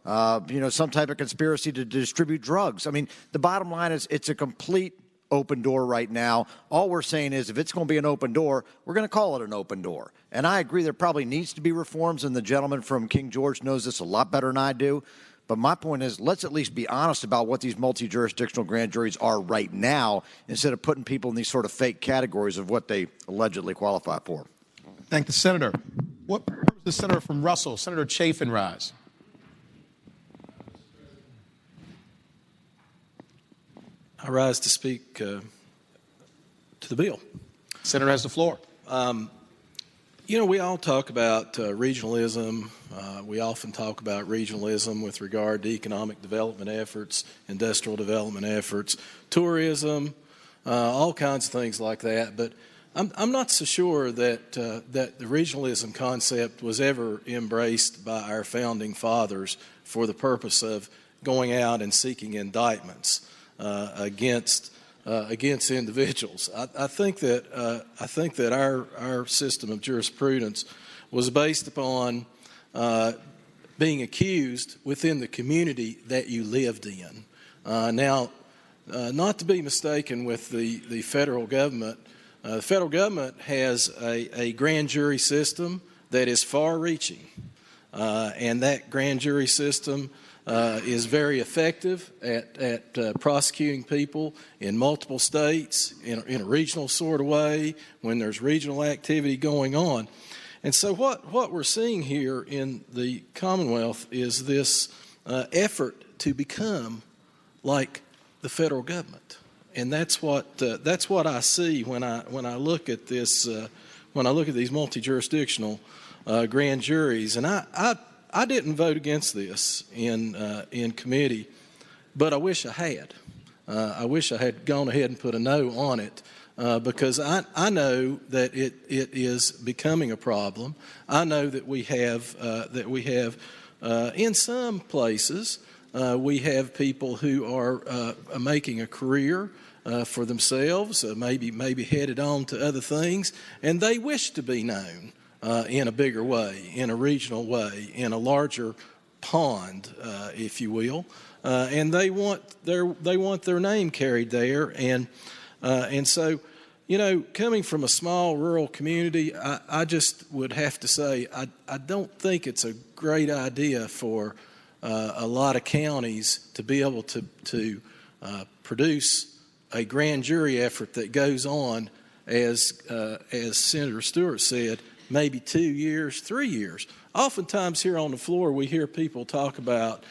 some type of conspiracy to distribute drugs. I mean, the bottom line is it's a complete open door right now. All we're saying is if it's going to be an open door, we're going to call it an open door. And I agree there probably needs to be reforms, and the gentleman from King George knows this a lot better than I do. But my point is, let's at least be honest about what these multi-jurisdictional grand juries are right now, instead of putting people in these sort of fake categories of what they allegedly qualify for. Thank the senator. What purpose does the senator from Russell, Senator Chafin, rise? I rise to speak to the bill. Senator has the floor. We all talk about regionalism. We often talk about regionalism with regard to economic development efforts, industrial development efforts, tourism, all kinds of things like that. But I'm not so sure that the regionalism concept was ever embraced by our founding fathers for the purpose of going out and seeking indictments against individuals. I think that our system of jurisprudence was based upon being accused within the community that you lived in. Not to be mistaken with the federal government. The federal government has a grand jury system that is far-reaching, and that grand jury system is very effective at prosecuting people in multiple states in a regional sort of way when there's regional activity going on. And so what we're seeing here in the Commonwealth is this effort to become like the federal government. And that's what I see when I look at this when I look at these multi-jurisdictional grand juries. And I didn't vote against this in committee, but I wish I had. I wish I had gone ahead and put a no on it because I know that it is becoming a problem. I know that we have in some places we have people who are making a career for themselves, maybe headed on to other things, and they wish to be known in a bigger way, in a regional way, in a larger pond, if you will, and they want their name carried there, and so, coming from a small rural community, I just would have to say I don't think it's a great idea for a lot of counties to be able to produce a grand jury effort that goes on, as Senator Stewart said, maybe 2 years, 3 years. Oftentimes here on the floor we hear people talk about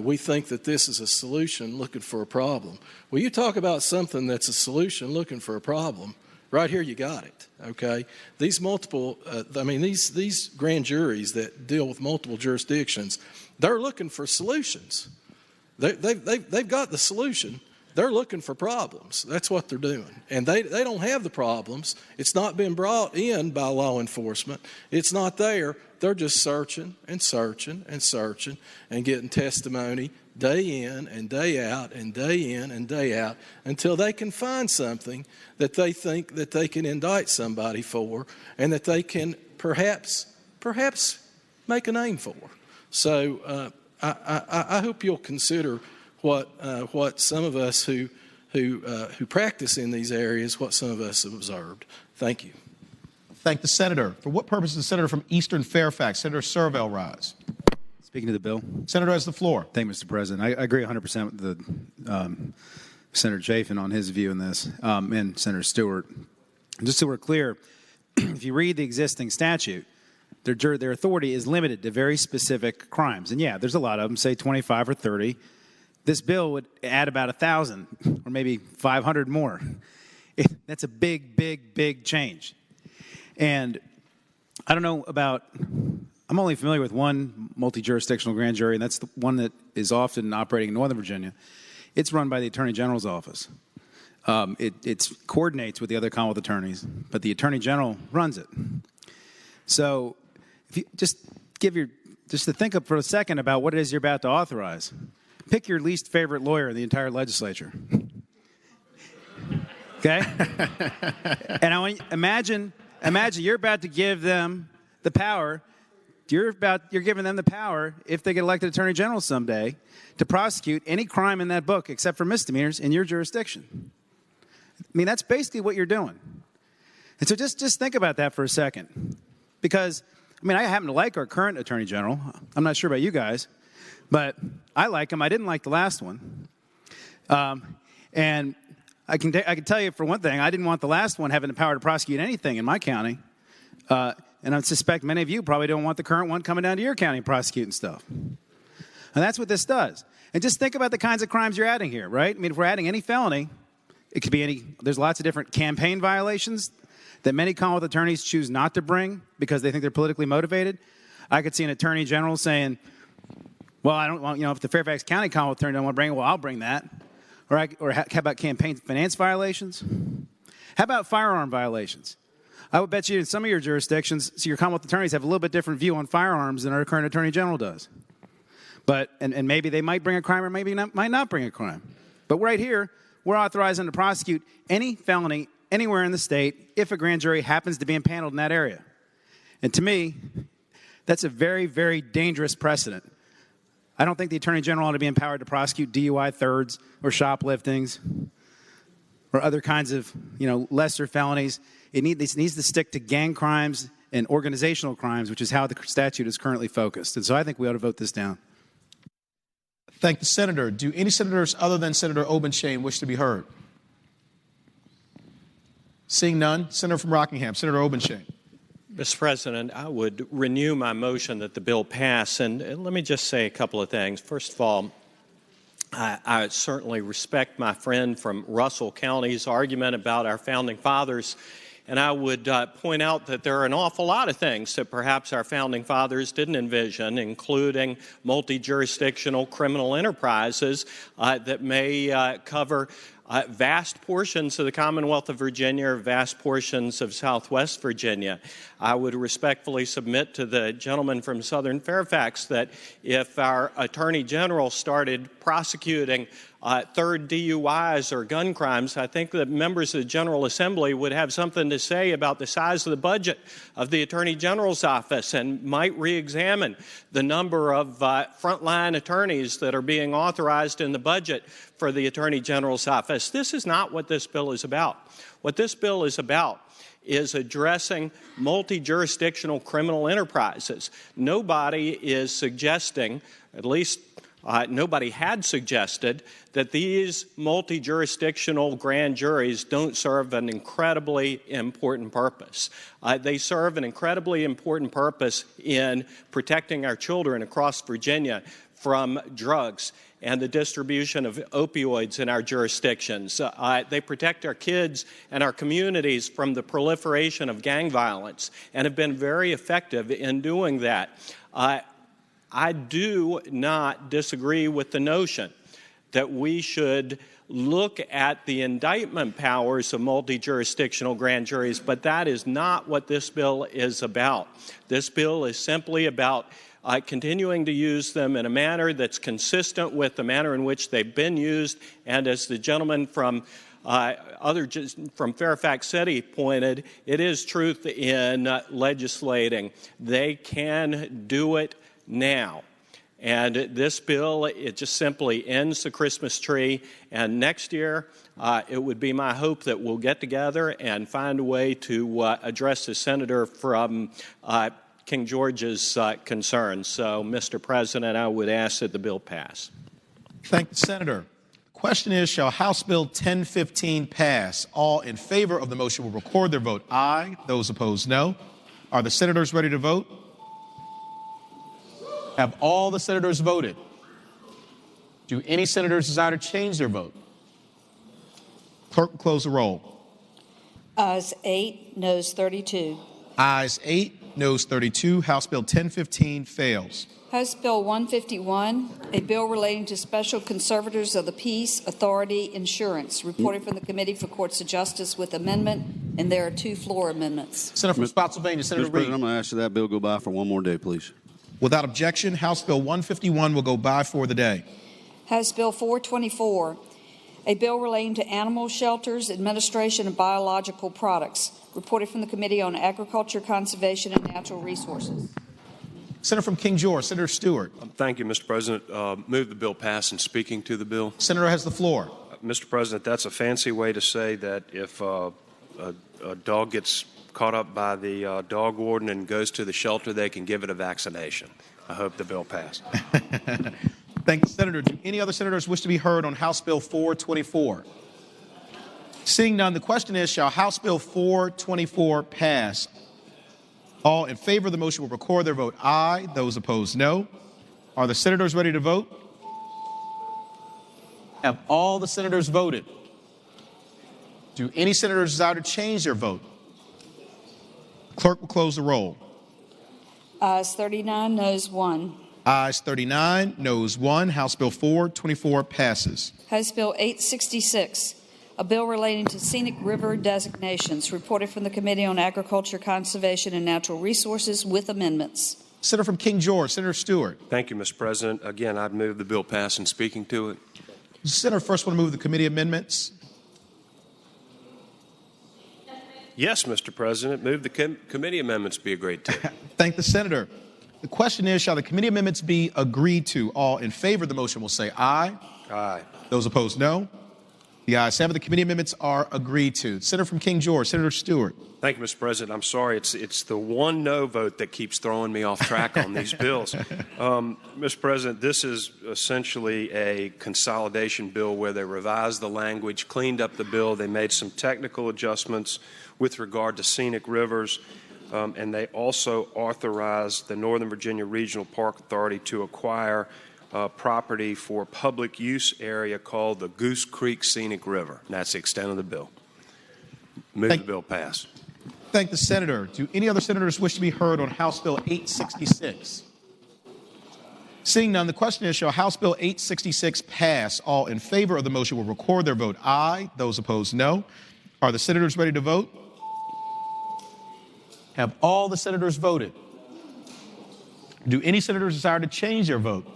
we think that this is a solution looking for a problem. Well, you talk about something that's a solution looking for a problem. Right here, you got it. Okay, these multiple, these grand juries that deal with multiple jurisdictions, they're looking for solutions. They've got the solution. They're looking for problems. That's what they're doing. And they don't have the problems. It's not been brought in by law enforcement. It's not there. They're just searching and searching and searching and getting testimony day in and day out and day in and day out until they can find something that they think that they can indict somebody for and that they can perhaps make a name for. So I hope you'll consider what some of us who practice in these areas, what some of us have observed. Thank you. Thank the senator. For what purpose is the senator from Eastern Fairfax, Senator Servell, rise? Speaking to the bill. Senator has the floor. Thank you, Mr. President. I agree 100% with the Senator Chafin on his view in this, and Senator Stewart. Just so we're clear, if you read the existing statute, their authority is limited to very specific crimes. And yeah, there's a lot of them, say 25 or 30. This bill would add about 1,000 or maybe 500 more. That's a big, big, big change. And I don't know about, I'm only familiar with one multi-jurisdictional grand jury, and that's the one that is often operating in Northern Virginia. It's run by the Attorney General's office. It coordinates with the other Commonwealth attorneys, but the Attorney General runs it. So if you just to think up for a second about what it is you're about to authorize. Pick your least favorite lawyer in the entire legislature. Okay? And I want you, imagine you're about to give them the power. You're giving them the power, if they get elected Attorney General someday, to prosecute any crime in that book except for misdemeanors in your jurisdiction. I mean, that's basically what you're doing. And so just think about that for a second. Because, I happen to like our current Attorney General. I'm not sure about you guys. But I like him. I didn't like the last one. And I can tell you for one thing, I didn't want the last one having the power to prosecute anything in my county. And I suspect many of you probably don't want the current one coming down to your county and prosecuting stuff. And that's what this does. And just think about the kinds of crimes you're adding here, right? If we're adding any felony, it could be there's lots of different campaign violations that many Commonwealth attorneys choose not to bring because they think they're politically motivated. I could see an Attorney General saying, well, I don't want, if the Fairfax County Commonwealth attorney don't want to bring it, well, I'll bring that. Or how about campaign finance violations? How about firearm violations? I would bet you in some of your jurisdictions, so your Commonwealth attorneys have a little bit different view on firearms than our current Attorney General does. But and maybe they might bring a crime or maybe might not bring a crime. But right here, we're authorizing to prosecute any felony anywhere in the state if a grand jury happens to be impaneled in that area. And to me, that's a very, very dangerous precedent. I don't think the Attorney General ought to be empowered to prosecute DUI thirds or shopliftings or other kinds of, lesser felonies. This needs to stick to gang crimes and organizational crimes, which is how the statute is currently focused. And so I think we ought to vote this down. Thank the senator. Do any senators other than Senator Obenshain wish to be heard? Seeing none, Senator from Rockingham, Senator Obenshain. Mr. President, I would renew my motion that the bill pass. And let me just say a couple of things. First of all, I certainly respect my friend from Russell County's argument about our founding fathers. And I would point out that there are an awful lot of things that perhaps our founding fathers didn't envision, including multi-jurisdictional criminal enterprises that may cover vast portions of the Commonwealth of Virginia or vast portions of Southwest Virginia. I would respectfully submit to the gentleman from Southern Fairfax that if our Attorney General started prosecuting third DUIs or gun crimes, I think that members of the General Assembly would have something to say about the size of the budget of the Attorney General's office and might re-examine the number of frontline attorneys that are being authorized in the budget for the Attorney General's office. This is not what this bill is about. What this bill is about is addressing multi-jurisdictional criminal enterprises. Nobody is suggesting, at least nobody had suggested, that these multi-jurisdictional grand juries don't serve an incredibly important purpose. They serve an incredibly important purpose in protecting our children across Virginia from drugs and the distribution of opioids in our jurisdictions. They protect our kids and our communities from the proliferation of gang violence and have been very effective in doing that. I do not disagree with the notion that we should look at the indictment powers of multi-jurisdictional grand juries, but that is not what this bill is about. This bill is simply about continuing to use them in a manner that's consistent with the manner in which they've been used, and as the gentleman from Fairfax City pointed, it is truth in legislating. They can do it now. And this bill, it just simply ends the Christmas tree. And next year, it would be my hope that we'll get together and find a way to address the senator from King George's concerns. So, Mr. President, I would ask that the bill pass. Thank the senator. The question is, shall House Bill 1015 pass? All in favor of the motion will record their vote aye. Those opposed, no. Are the senators ready to vote? Have all the senators voted? Do any senators desire to change their vote? Clerk will close the roll. Ayes 8, noes 32. Ayes 8, noes 32. House Bill 1015 fails. House Bill 151, a bill relating to special conservators of the peace, authority, insurance, reported from the Committee for Courts of Justice with amendment, and there are 2 floor amendments. Senator from Spotsylvania, Senator Mr. Reed. President, I'm going to ask that bill go by for one more day, please. Without objection, House Bill 151 will go by for the day. House Bill 424, a bill relating to animal shelters, administration of biological products, reported from the Committee on Agriculture, Conservation, and Natural Resources. Senator from King George, Senator Stewart. Thank you, Mr. President. Move the bill pass and speaking to the bill. Senator has the floor. Mr. President, that's a fancy way to say that if a dog gets caught up by the dog warden and goes to the shelter, they can give it a vaccination. I hope the bill passes. Thank you, Senator. Do any other senators wish to be heard on House Bill 424? Seeing none, the question is, shall House Bill 424 pass? All in favor of the motion will record their vote aye. Those opposed, no. Are the senators ready to vote? Have all the senators voted? Do any senators desire to change their vote? Clerk will close the roll. Ayes 39, noes 1. Ayes 39, noes 1. House Bill 424 passes. House Bill 866, a bill relating to scenic river designations, reported from the Committee on Agriculture, Conservation, and Natural Resources with amendments. Senator from King George, Senator Stewart. Thank you, Mr. President. Again, I'd move the bill pass and speaking to it. Senator first want to move the committee amendments. Yes, Mr. President. Move the committee amendments be agreed to. Thank the senator. The question is, shall the committee amendments be agreed to? All in favor of the motion will say aye. Aye. Those opposed, no. The ayes have it. The committee amendments are agreed to. Senator from King George, Senator Stewart. Thank you, Mr. President. I'm sorry. It's the one no vote that keeps throwing me off track on these bills. Mr. President, this is essentially a consolidation bill where they revised the language, cleaned up the bill. They made some technical adjustments with regard to scenic rivers, and they also authorized the Northern Virginia Regional Park Authority to acquire property for public use area called the Goose Creek Scenic River. And that's the extent of the bill. Move the bill pass. Thank the senator. Do any other senators wish to be heard on House Bill 866? Seeing none, the question is, shall House Bill 866 pass? All in favor of the motion will record their vote aye. Those opposed, no. Are the senators ready to vote? Have all the senators voted? Do any senators desire to change their vote?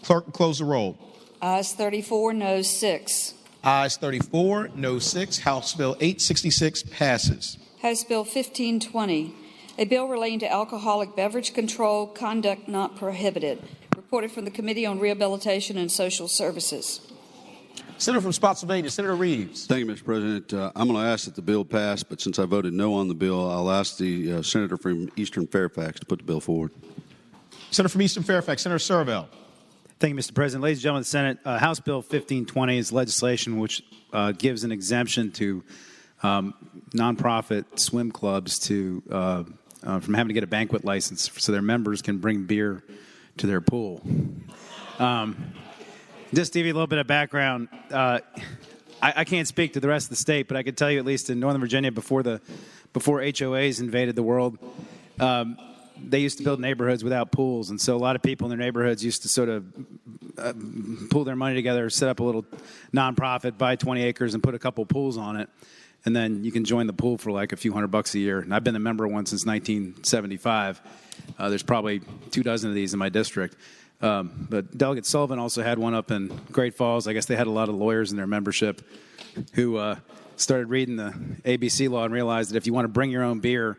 Clerk will close the roll. Ayes 34, noes 6. Ayes 34, no 6. House Bill 866 passes. House Bill 1520, a bill relating to alcoholic beverage control, conduct not prohibited. Reported from the Committee on Rehabilitation and Social Services. Senator from Spotsylvania, Senator Reeves. Thank you, Mr. President. I'm going to ask that the bill pass, but since I voted no on the bill, I'll ask the senator from Eastern Fairfax to put the bill forward. Senator from Eastern Fairfax, Senator Servell. Thank you, Mr. President. Ladies and gentlemen of the Senate, House Bill 1520 is legislation which gives an exemption to nonprofit swim clubs to from having to get a banquet license so their members can bring beer to their pool. Just to give you a little bit of background, I can't speak to the rest of the state, but I can tell you at least in Northern Virginia before HOAs invaded the world, they used to build neighborhoods without pools, and so a lot of people in their neighborhoods used to sort of pool their money together, set up a little nonprofit, buy 20 acres, and put a couple pools on it, and then you can join the pool for like a few $100 a year. And I've been a member of one since 1975. There's probably 24 of these in my district. But Delegate Sullivan also had one up in Great Falls. I guess they had a lot of lawyers in their membership who started reading the ABC law and realized that if you want to bring your own beer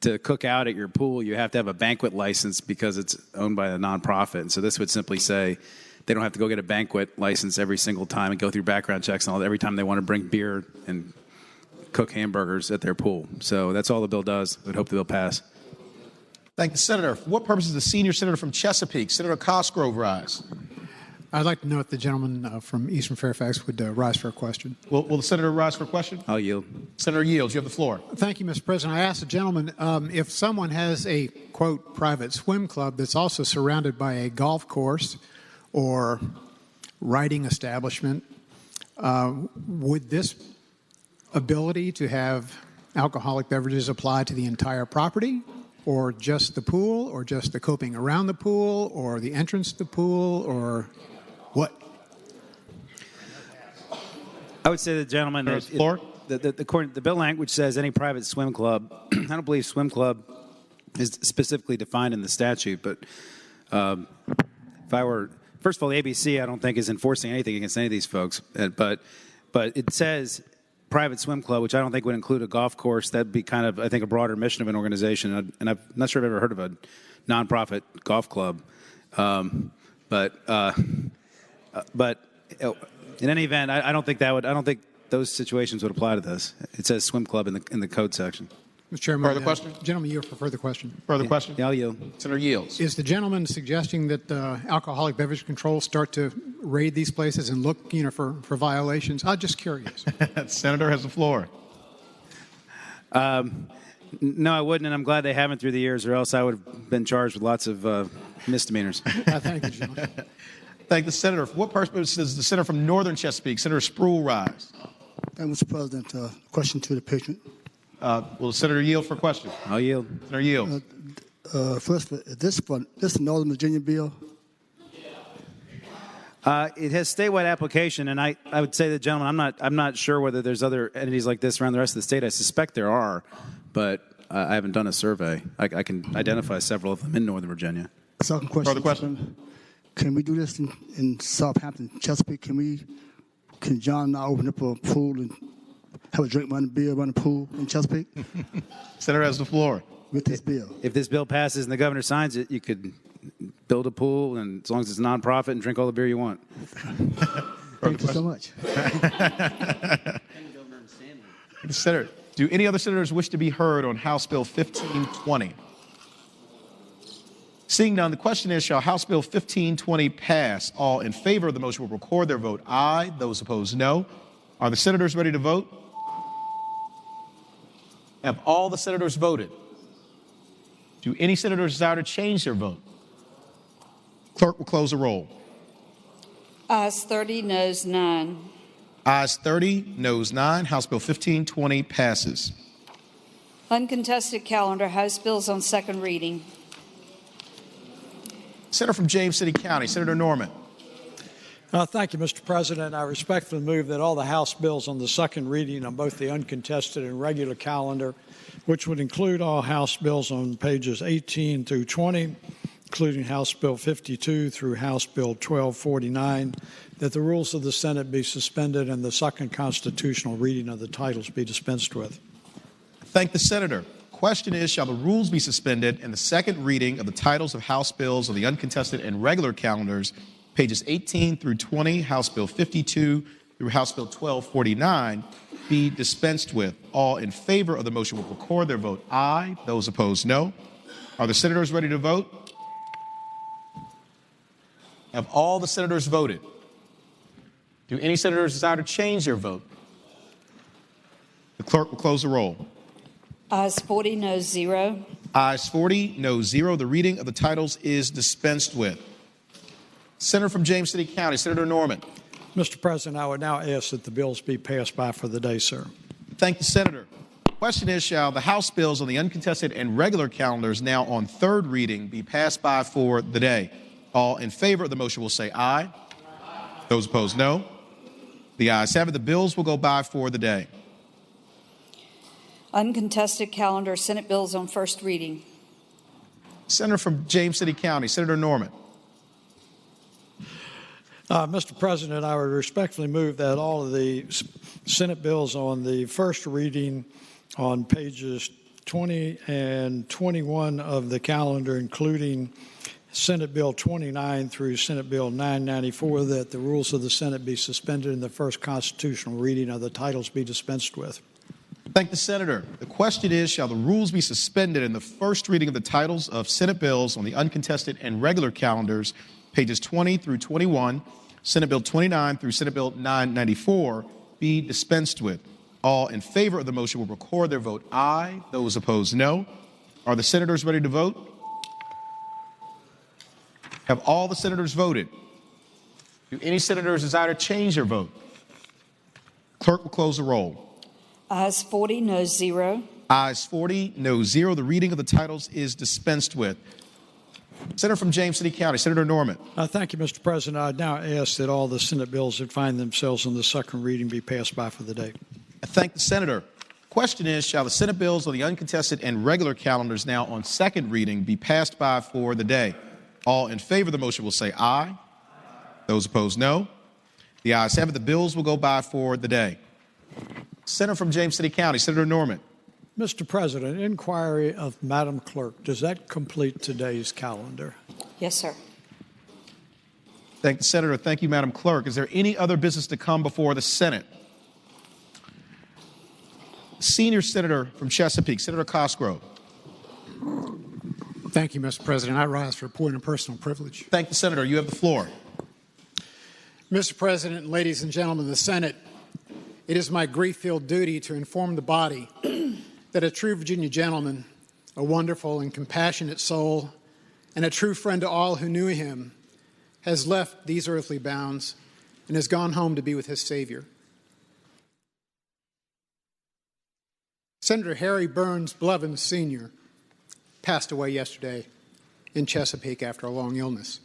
to cook out at your pool, you have to have a banquet license because it's owned by a nonprofit. And so this would simply say they don't have to go get a banquet license every single time and go through background checks and all that every time they want to bring beer and cook hamburgers at their pool. So that's all the bill does. We'd hope the bill pass. Thank the Senator. For what purpose does the senior senator from Chesapeake, Senator Cosgrove, rise? I'd like to know if the gentleman from Eastern Fairfax would rise for a question. Will the senator rise for a question? I'll yield. Senator yields. You have the floor. Thank you, Mr. President. I asked the gentleman if someone has a, quote, private swim club that's also surrounded by a golf course or writing establishment, would this ability to have alcoholic beverages apply to the entire property, or just the pool, or just the coping around the pool, or the entrance to the pool, or what? I would say to the gentleman that the bill language says any private swim club. I don't believe swim club is specifically defined in the statute, but if I were, first of all, the ABC I don't think is enforcing anything against any of these folks, but it says private swim club, which I don't think would include a golf course. That'd be kind of, I think, a broader mission of an organization. And I'm not sure I've ever heard of a nonprofit golf club. But in any event, I don't think those situations would apply to this. It says swim club in the code section. Mr. Chairman, further question? Gentleman, yield for further question. Further question? Yeah, I'll yield. Senator yields. Is the gentleman suggesting that alcoholic beverage control start to raid these places and look, for violations? I'm just curious. Senator has the floor. No, I wouldn't, and I'm glad they haven't through the years, or else I would have been charged with lots of misdemeanors. Thank you, gentleman. Thank the senator. For what purpose does the senator from Northern Chesapeake, Senator Spruill, rise? Mr. President, question to the patient. Will the senator yield for a question? I'll yield. Senator yield. First, this is a Northern Virginia bill. It has statewide application, and I would say to the gentleman, I'm not sure whether there's other entities like this around the rest of the state. I suspect there are, but I haven't done a survey. I can identify several of them in Northern Virginia. Second question. Further question? Can we do this in Southampton, Chesapeake? Can John and I open up a pool and have a drink, run a beer, run a pool in Chesapeake? Senator has the floor. With this bill. If this bill passes and the governor signs it, you could build a pool, and as long as it's nonprofit, and drink all the beer you want. Thank you so much. Senator, do any other senators wish to be heard on House Bill 1520? Seeing none, the question is, shall House Bill 1520 pass? All in favor of the motion will record their vote aye. Those opposed, no. Are the senators ready to vote? Have all the senators voted? Do any senators desire to change their vote? Clerk will close the roll. Ayes 30, noes 9. Ayes 30, noes 9. House Bill 1520 passes. Uncontested calendar, House bills on second reading. Senator from James City County, Senator Norman. Thank you, Mr. President. I respectfully move that all the House bills on the second reading on both the uncontested and regular calendar, which would include all House bills on pages 18 through 20, including House Bill 52 through House Bill 1249, that the rules of the Senate be suspended and the second constitutional reading of the titles be dispensed with. Thank the Senator. Question is, shall the rules be suspended and the second reading of the titles of House bills on the uncontested and regular calendars, pages 18 through 20, House Bill 52 through House Bill 1249, be dispensed with? All in favor of the motion will record their vote aye. Those opposed, no. Are the senators ready to vote? Have all the senators voted? Do any senators desire to change their vote? The clerk will close the roll. Ayes 40, noes 0. Ayes 40, noes 0. The reading of the titles is dispensed with. Senator from James City County, Senator Norman. Mr. President, I would now ask that the bills be passed by for the day, sir. Thank you, Senator. Question is, shall the House bills on the uncontested and regular calendars now on third reading be passed by for the day? All in favor of the motion will say aye. Those opposed, no. The ayes have it. The bills will go by for the day. Uncontested calendar, Senate bills on first reading. Senator from James City County, Senator Norman. Mr. President, I would respectfully move that all of the Senate bills on the first reading on pages 20 and 21 of the calendar, including Senate Bill 29 through Senate Bill 994, that the rules of the Senate be suspended and the first constitutional reading of the titles be dispensed with. Thank the Senator. The question is, shall the rules be suspended and the first reading of the titles of Senate bills on the uncontested and regular calendars, pages 20 through 21, Senate Bill 29 through Senate Bill 994, be dispensed with? All in favor of the motion will record their vote aye. Those opposed, no. Are the senators ready to vote? Have all the senators voted? Do any senators desire to change their vote? Clerk will close the roll. Ayes 40, noes 0. Ayes 40, noes 0. The reading of the titles is dispensed with. Senator from James City County, Senator Norman. Thank you, Mr. President. I now ask that all the Senate bills that find themselves on the second reading be passed by for the day. I thank the Senator. Question is, shall the Senate bills on the uncontested and regular calendars now on second reading be passed by for the day? All in favor of the motion will say aye. Those opposed, no. The ayes have it. The bills will go by for the day. Senator from James City County, Senator Norman. Mr. President, inquiry of Madam Clerk. Does that complete today's calendar? Yes, sir. Thank the Senator. Thank you, Madam Clerk. Is there any other business to come before the Senate? Senior Senator from Chesapeake, Senator Cosgrove. Thank you, Mr. President. I rise for a point of personal privilege. Thank the Senator. You have the floor. Mr. President, ladies and gentlemen of the Senate, it is my grief-filled duty to inform the body that a true Virginia gentleman, a wonderful and compassionate soul, and a true friend to all who knew him, has left these earthly bounds and has gone home to be with his Savior. Senator Harry Burns Blevins, Sr., passed away yesterday in Chesapeake after a long illness.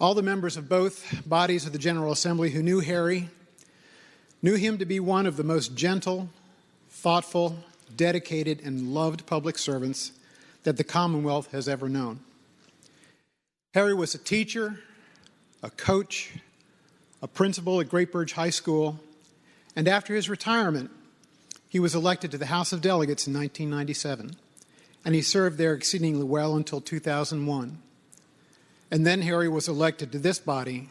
All the members of both bodies of the General Assembly who knew Harry knew him to be one of the most gentle, thoughtful, dedicated, and loved public servants that the Commonwealth has ever known. Harry was a teacher, a coach, a principal at Great Bridge High School, and after his retirement, he was elected to the House of Delegates in 1997, and he served there exceedingly well until 2001. And then Harry was elected to this body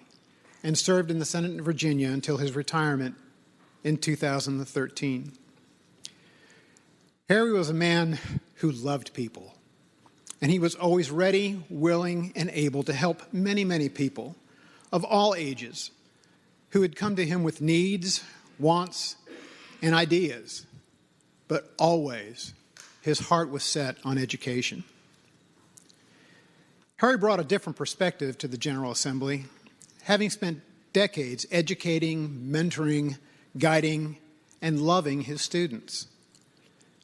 and served in the Senate in Virginia until his retirement in 2013. Harry was a man who loved people, and he was always ready, willing, and able to help many, many people of all ages who had come to him with needs, wants, and ideas, but always his heart was set on education. Harry brought a different perspective to the General Assembly, having spent decades educating, mentoring, guiding, and loving his students.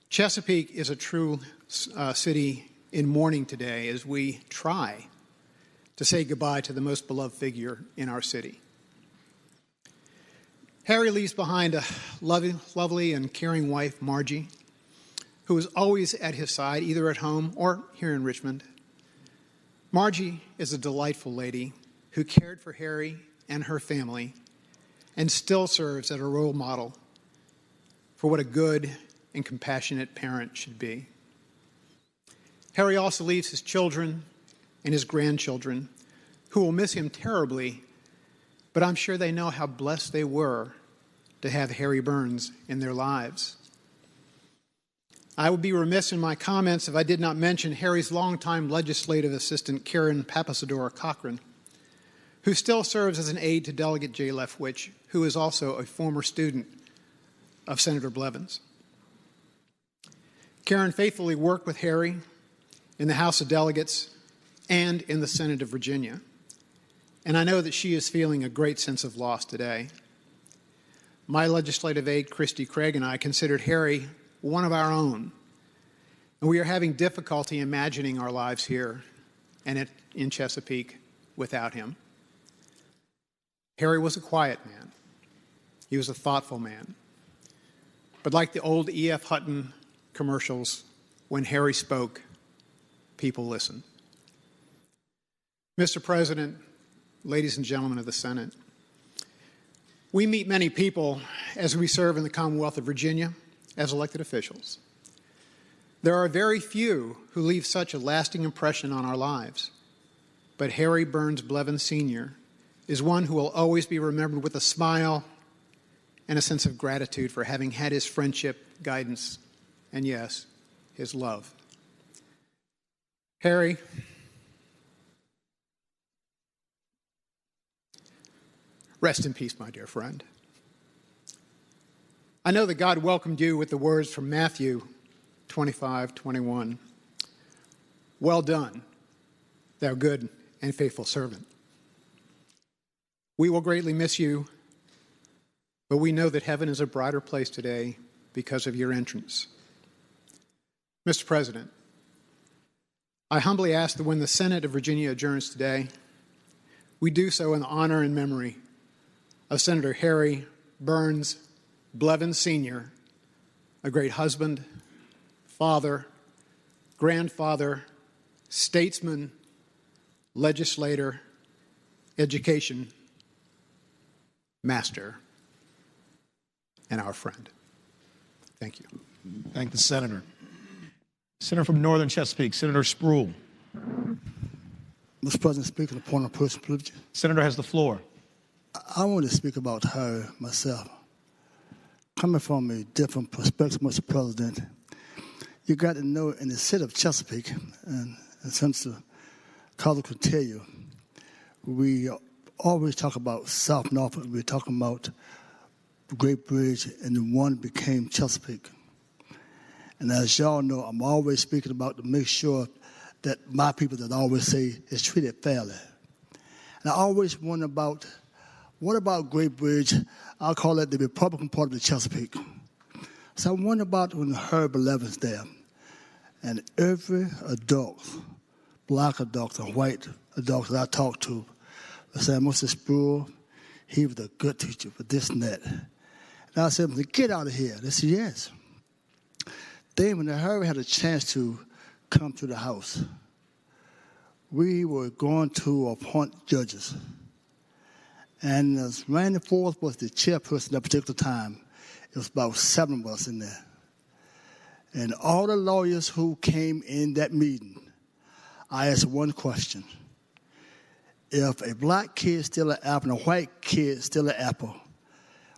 Chesapeake is a true city in mourning today as we try to say goodbye to the most beloved figure in our city. Harry leaves behind a lovely and caring wife, Margie, who is always at his side, either at home or here in Richmond. Margie is a delightful lady who cared for Harry and her family and still serves as a role model for what a good and compassionate parent should be. Harry also leaves his children and his grandchildren, who will miss him terribly, but I'm sure they know how blessed they were to have Harry Burns in their lives. I would be remiss in my comments if I did not mention Harry's longtime legislative assistant, Karen Papasadora Cochran, who still serves as an aide to Delegate Jay Leftwich, who is also a former student of Senator Blevins. Karen faithfully worked with Harry in the House of Delegates and in the Senate of Virginia, and I know that she is feeling a great sense of loss today. My legislative aide, Christy Craig, and I considered Harry one of our own, and we are having difficulty imagining our lives here and in Chesapeake without him. Harry was a quiet man. He was a thoughtful man. But like the old E.F. Hutton commercials, when Harry spoke, people listened. Mr. President, ladies and gentlemen of the Senate, we meet many people as we serve in the Commonwealth of Virginia as elected officials. There are very few who leave such a lasting impression on our lives, but Harry Burns Blevins Sr. is one who will always be remembered with a smile and a sense of gratitude for having had his friendship, guidance, and yes, his love. Harry, rest in peace, my dear friend. I know that God welcomed you with the words from Matthew 25:21. Well done, thou good and faithful servant. We will greatly miss you, but we know that heaven is a brighter place today because of your entrance. Mr. President, I humbly ask that when the Senate of Virginia adjourns today, we do so in honor and memory of Senator Harry Burns Blevins Sr., a great husband, father, grandfather, statesman, legislator, education, master, and our friend. Thank you. Thank the Senator. Senator from Northern Chesapeake, Senator Spruill. Mr. President, speaking upon a personal privilege. Senator has the floor. I want to speak about her myself. Coming from a different perspective, Mr. President, you got to know in the city of Chesapeake, and Senator Carter could tell you, we always talk about South Norfolk. We're talking about the Great Bridge, and the one became Chesapeake. And as y'all know, I'm always speaking about to make sure that my people that always say is treated fairly. And I always wonder about, what about Great Bridge? I'll call it the Republican part of the Chesapeake. So I wonder about when Herb Levin's there, and every adult, black adult and white adult that I talked to, I said, Mr. Spruill, he was a good teacher for this and that. And I said, get out of here. They said, yes. Then when Harry had a chance to come to the House, we were going to appoint judges. And Randy Forth was the chairperson at that particular time. It was about 7 of us in there. And all the lawyers who came in that meeting, I asked one question. If a black kid steals an apple and a white kid steals an apple,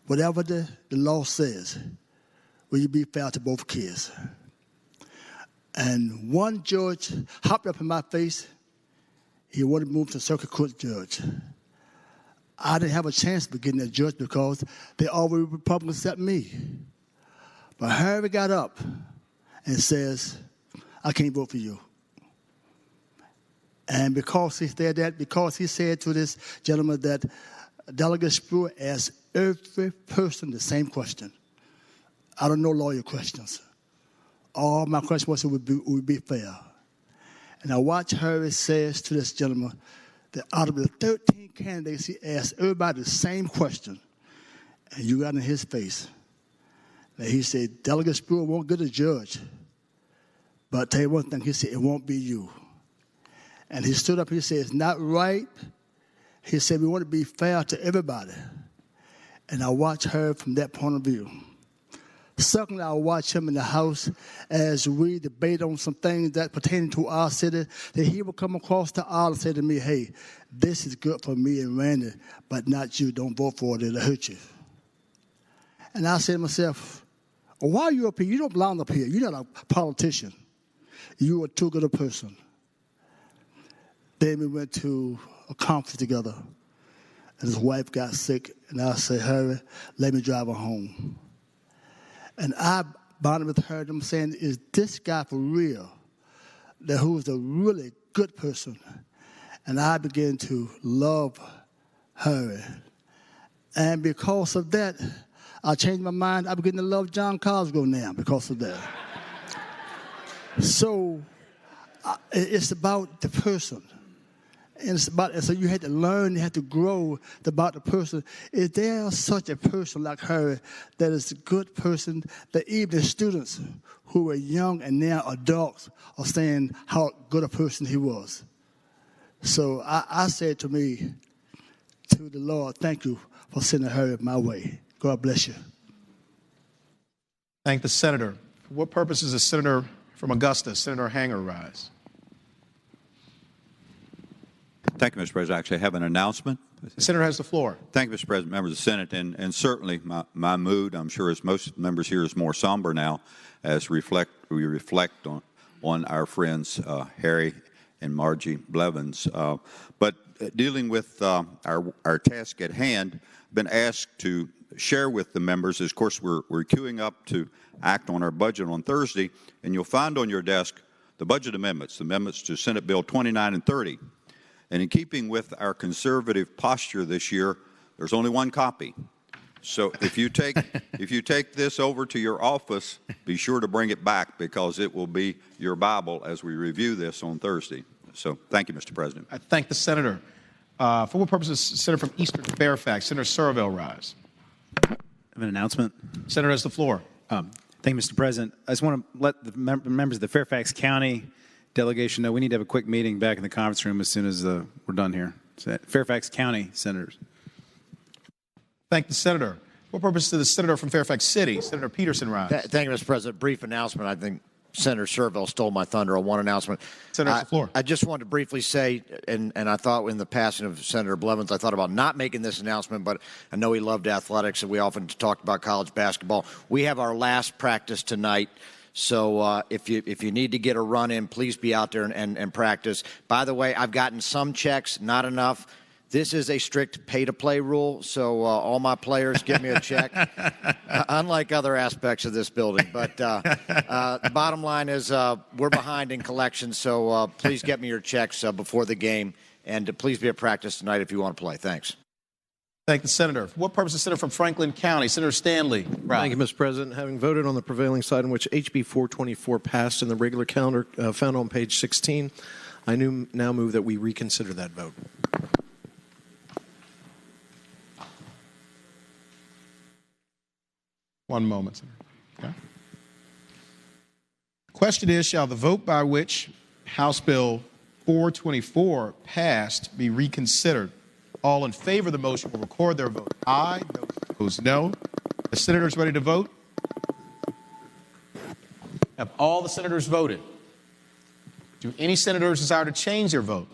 whatever the law says, will you be fair to both kids? And one judge hopped up in my face. He wanted to move to circuit court judge. I didn't have a chance to get that judge because they all were Republicans except me. But Harry got up and says, I can't vote for you. And because he said that, because he said to this gentleman that Delegate Spruill asked every person the same question. I don't know lawyer questions. All my question was would be fair. And I watched Harry says to this gentleman, that out of the 13 candidates, he asked everybody the same question, and you got in his face. And he said, Delegate Spruill won't get a judge. But I'll tell you one thing, he said, it won't be you. And he stood up, he said, it's not right. He said, we want to be fair to everybody. And I watched her from that point of view. Secondly, I watched him in the House as we debate on some things that pertain to our city, that he would come across the aisle and say to me, hey, this is good for me and Randy, but not you. Don't vote for it. It'll hurt you. And I said to myself, well, why are you up here? You don't belong up here. You're not a politician. You are too good a person. Then we went to a conference together, and his wife got sick, and I said, Harry, let me drive her home. And I bonded with her, and I'm saying, is this guy for real? That who's a really good person? And I began to love Harry. And because of that, I changed my mind. I began to love John Cosgrove now because of that. So it's about the person. And so you had to learn, you had to grow about the person. Is there such a person like her that is a good person that even the students who were young and now adults are saying how good a person he was? So I said to the Lord, thank you for sending her my way. God bless you. Thank the senator. For what purpose does the senator from Augusta, Senator Hanger, rise? Thank you, Mr. President. I actually have an announcement. The senator has the floor. Thank you, Mr. President, members of the Senate. And certainly my mood, I'm sure as most members here, is more somber now as we reflect on our friends Harry and Margie Blevins. But dealing with our task at hand, I've been asked to share with the members, of course, we're queuing up to act on our budget on Thursday, and you'll find on your desk the budget amendments, the amendments to Senate Bill 29 and 30. And in keeping with our conservative posture this year, there's only one copy. So if you take this over to your office, be sure to bring it back because it will be your Bible as we review this on Thursday. So thank you, Mr. President. I thank the senator. For what purpose does the senator from Eastern Fairfax, Senator Surville, rise? I have an announcement. Senator has the floor. Thank you, Mr. President. I just want to let the members of the Fairfax County delegation know we need to have a quick meeting back in the conference room as soon as we're done here. So, Fairfax County senators. Thank the senator. What purpose does the senator from Fairfax City, Senator Peterson, rise? Thank you, Mr. President. Brief announcement. I think Senator Surville stole my thunder on one announcement. Senator, the floor. I just wanted to briefly say, and I thought in the passing of Senator Blevins, I thought about not making this announcement, but I know he loved athletics, and we often talked about college basketball. We have our last practice tonight. So if you need to get a run in, please be out there and practice. By the way, I've gotten some checks, not enough. This is a strict pay-to-play rule, so all my players give me a check, unlike other aspects of this building. But the bottom line is we're behind in collections, so please get me your checks before the game, and please be at practice tonight if you want to play. Thanks. Thank the senator. For what purpose the senator from Franklin County, Senator Stanley, rise? Thank you, Mr. President. Having voted on the prevailing side in which HB 424 passed in the regular calendar found on page 16, I now move that we reconsider that vote. One moment, Senator. Okay. Question is, shall the vote by which House Bill 424 passed be reconsidered? All in favor of the motion will record their vote aye. Those opposed, no. The senators ready to vote? Have all the senators voted? Do any senators desire to change their vote?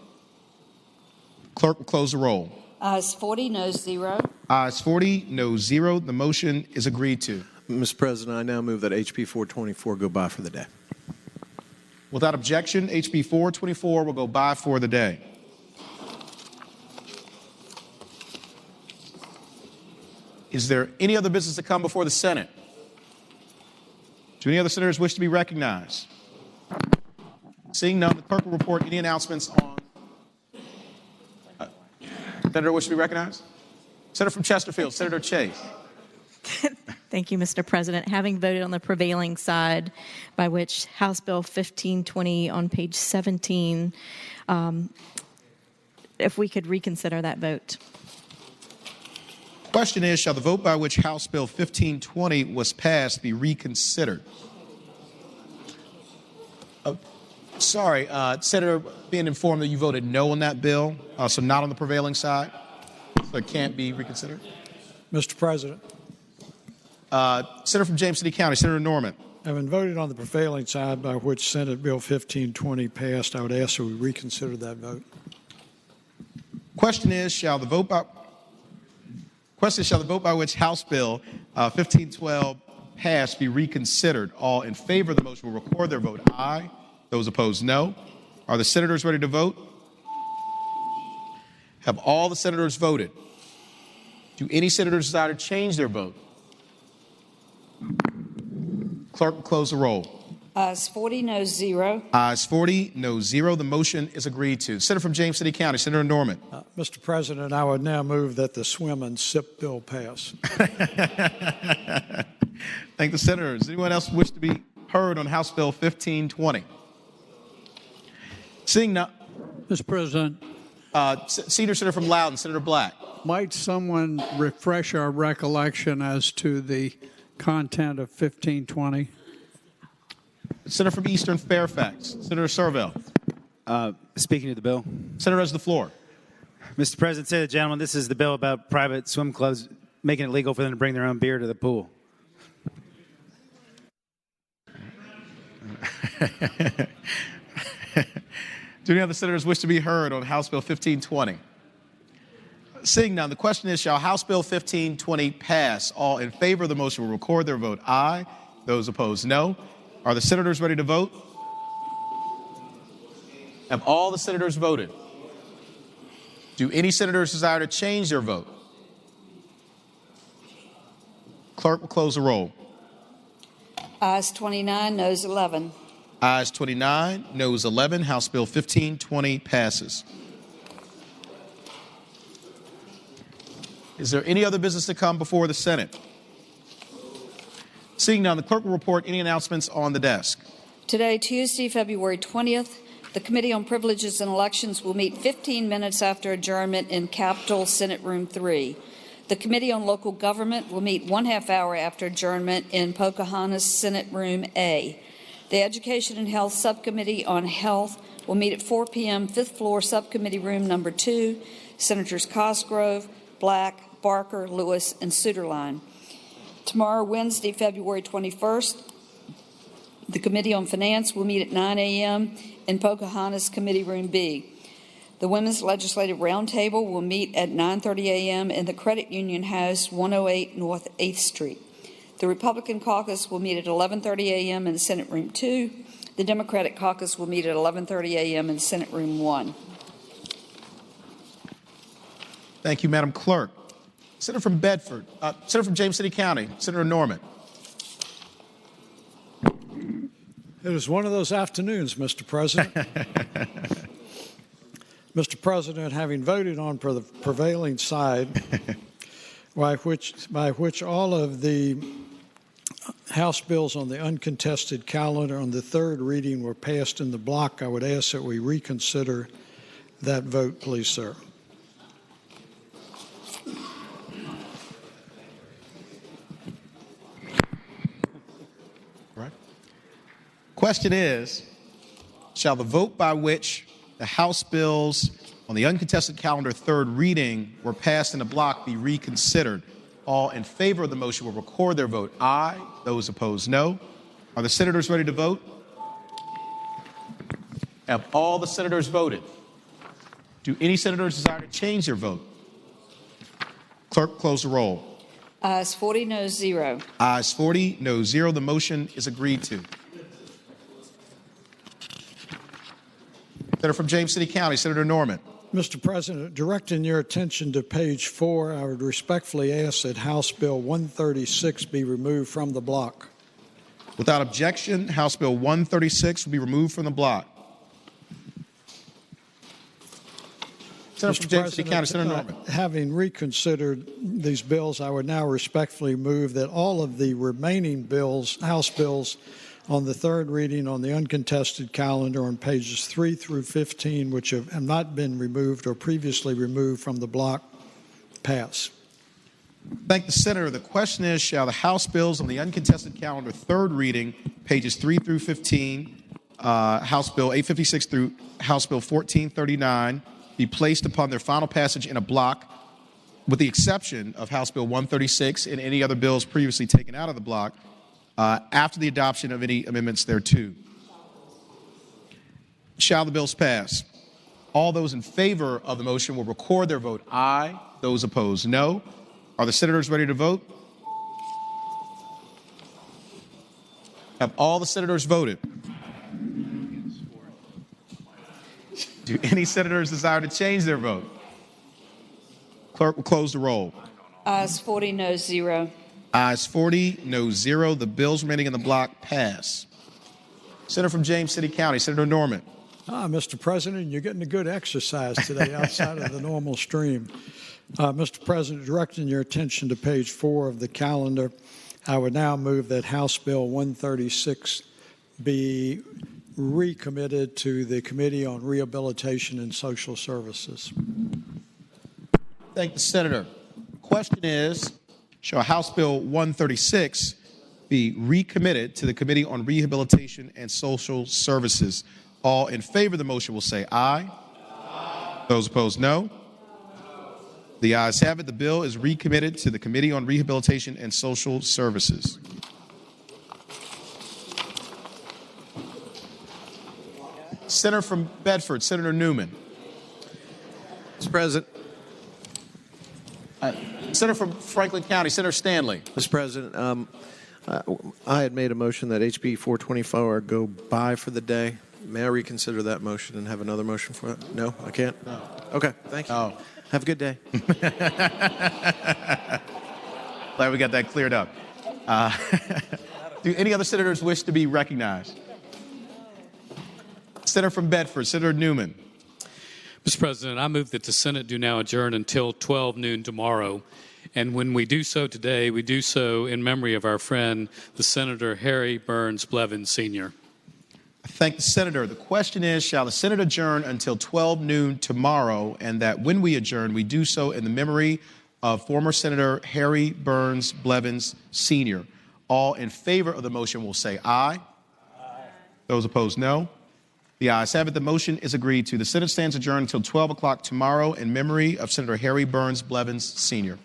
Clerk will close the roll. Ayes 40, noes 0. Ayes 40, noes 0. The motion is agreed to. Mr. President, I now move that HB 424 go by for the day. Without objection, HB 424 will go by for the day. Is there any other business to come before the Senate? Do any other senators wish to be recognized? Seeing none, the clerk will report any announcements on. Senator wish to be recognized? Senator from Chesterfield, Senator Chase. Thank you, Mr. President. Having voted on the prevailing side, by which House Bill 1520 on page 17 if we could reconsider that vote. Question is, shall the vote by which House Bill 1520 was passed be reconsidered? Sorry, Senator, being informed that you voted no on that bill, so not on the prevailing side, so it can't be reconsidered. Mr. President. Senator from James City County, Senator Norman. Having voted on the prevailing side by which Senate Bill 1520 passed, I would ask that we reconsider that vote. Question is, shall the vote by which House Bill 1512 passed be reconsidered? All in favor of the motion will record their vote aye. Those opposed, no. Are the senators ready to vote? Have all the senators voted? Do any senators desire to change their vote? Clerk will close the roll. Ayes 40, no 0. Ayes 40, no 0. The motion is agreed to. Senator from James City County, Senator Norman. Mr. President, I would now move that the swim and sip bill pass. Thank the senators. Anyone else wish to be heard on House Bill 1520? Seeing none. Mr. President. Senior Senator from Loudoun, Senator Black. Might someone refresh our recollection as to the content of 1520? Senator from Eastern Fairfax, Senator Servell. Speaking to the bill. Senator has the floor. Mr. President, say the gentleman, this is the bill about private swim clubs making it legal for them to bring their own beer to the pool. Do any other senators wish to be heard on House Bill 1520? Seeing none, the question is, shall House Bill 1520 pass? All in favor of the motion will record their vote aye. Those opposed, no. Are the senators ready to vote? Have all the senators voted? Do any senators desire to change their vote? Clerk will close the roll. Ayes 29, noes 11. Ayes 29, noes 11. House Bill 1520 passes. Is there any other business to come before the Senate? Seeing none, the clerk will report any announcements on the desk. Today, Tuesday, February 20th, the Committee on Privileges and Elections will meet 15 minutes after adjournment in Capitol Senate Room 3. The Committee on Local Government will meet 1/2 hour after adjournment in Pocahontas Senate Room A. The Education and Health Subcommittee on Health will meet at 4 p.m., 5th floor, Subcommittee Room number 2. Senators Cosgrove, Black, Barker, Lewis, and Suderline. Tomorrow, Wednesday, February 21st, the Committee on Finance will meet at 9 a.m. in Pocahontas Committee Room B. The Women's Legislative Roundtable will meet at 9:30 a.m. in the Credit Union House, 108 North 8th Street. The Republican Caucus will meet at 11:30 a.m. in Senate Room 2. The Democratic Caucus will meet at 11:30 a.m. in Senate Room 1. Thank you, Madam Clerk. Senator from Bedford, Senator from James City County, Senator Norman. It is one of those afternoons, Mr. President. Mr. President, having voted on the prevailing side, by which all of the House bills on the uncontested calendar on the third reading were passed in the block, I would ask that we reconsider that vote, please, sir. Question is, shall the vote by which the House bills on the uncontested calendar third reading were passed in a block be reconsidered? All in favor of the motion will record their vote aye. Those opposed, no. Are the senators ready to vote? Have all the senators voted? Do any senators desire to change their vote? Clerk, close the roll. Ayes 40, no 0. Ayes 40, no 0. The motion is agreed to. Senator from James City County, Senator Norman. Mr. President, directing your attention to page 4, I would respectfully ask that House Bill 136 be removed from the block. Without objection, House Bill 136 will be removed from the block. Senator from James City County, Senator Norman. Having reconsidered these bills, I would now respectfully move that all of the remaining bills, House bills on the third reading on the uncontested calendar on pages 3 through 15, which have not been removed or previously removed from the block, pass. Thank the senator. The question is, shall the House bills on the uncontested calendar, third reading, pages 3 through 15, House Bill 856 through House Bill 1439, be placed upon their final passage in a block, with the exception of House Bill 136 and any other bills previously taken out of the block, after the adoption of any amendments thereto? Shall the bills pass? All those in favor of the motion will record their vote aye. Those opposed, no. Are the senators ready to vote? Have all the senators voted? Do any senators desire to change their vote? Clerk will close the roll. Ayes 40, no 0. Ayes 40, no 0. The bills remaining in the block pass. Senator from James City County, Senator Norman. Mr. President, you're getting a good exercise today outside of the normal stream. Mr. President, directing your attention to page 4 of the calendar, I would now move that House Bill 136 be recommitted to the Committee on Rehabilitation and Social Services. Thank the senator. The question is, shall House Bill 136 be recommitted to the Committee on Rehabilitation and Social Services? All in favor of the motion will say aye. Aye. Those opposed, no. The ayes have it. The bill is recommitted to the Committee on Rehabilitation and Social Services. Senator from Bedford, Senator Newman. Mr. President. Senator from Franklin County, Senator Stanley. Mr. President, I had made a motion that HB 424 go by for the day. May I reconsider that motion and have another motion for it? No, I can't? No. Okay, thank you. Oh. Have a good day. Glad we got that cleared up. Do any other senators wish to be recognized? Senator from Bedford, Senator Newman. Mr. President, I move that the Senate do now adjourn until 12 noon tomorrow. And when we do so today, we do so in memory of our friend, the Senator Harry Burns Blevins, Sr. I thank the senator. The question is, shall the Senate adjourn until 12 noon tomorrow, and that when we adjourn, we do so in the memory of former Senator Harry Burns Blevins, Sr. All in favor of the motion will say aye. Aye. Those opposed, no. The ayes have it. The motion is agreed to. The Senate stands adjourned until 12 o'clock tomorrow in memory of Senator Harry Burns Blevins, Sr.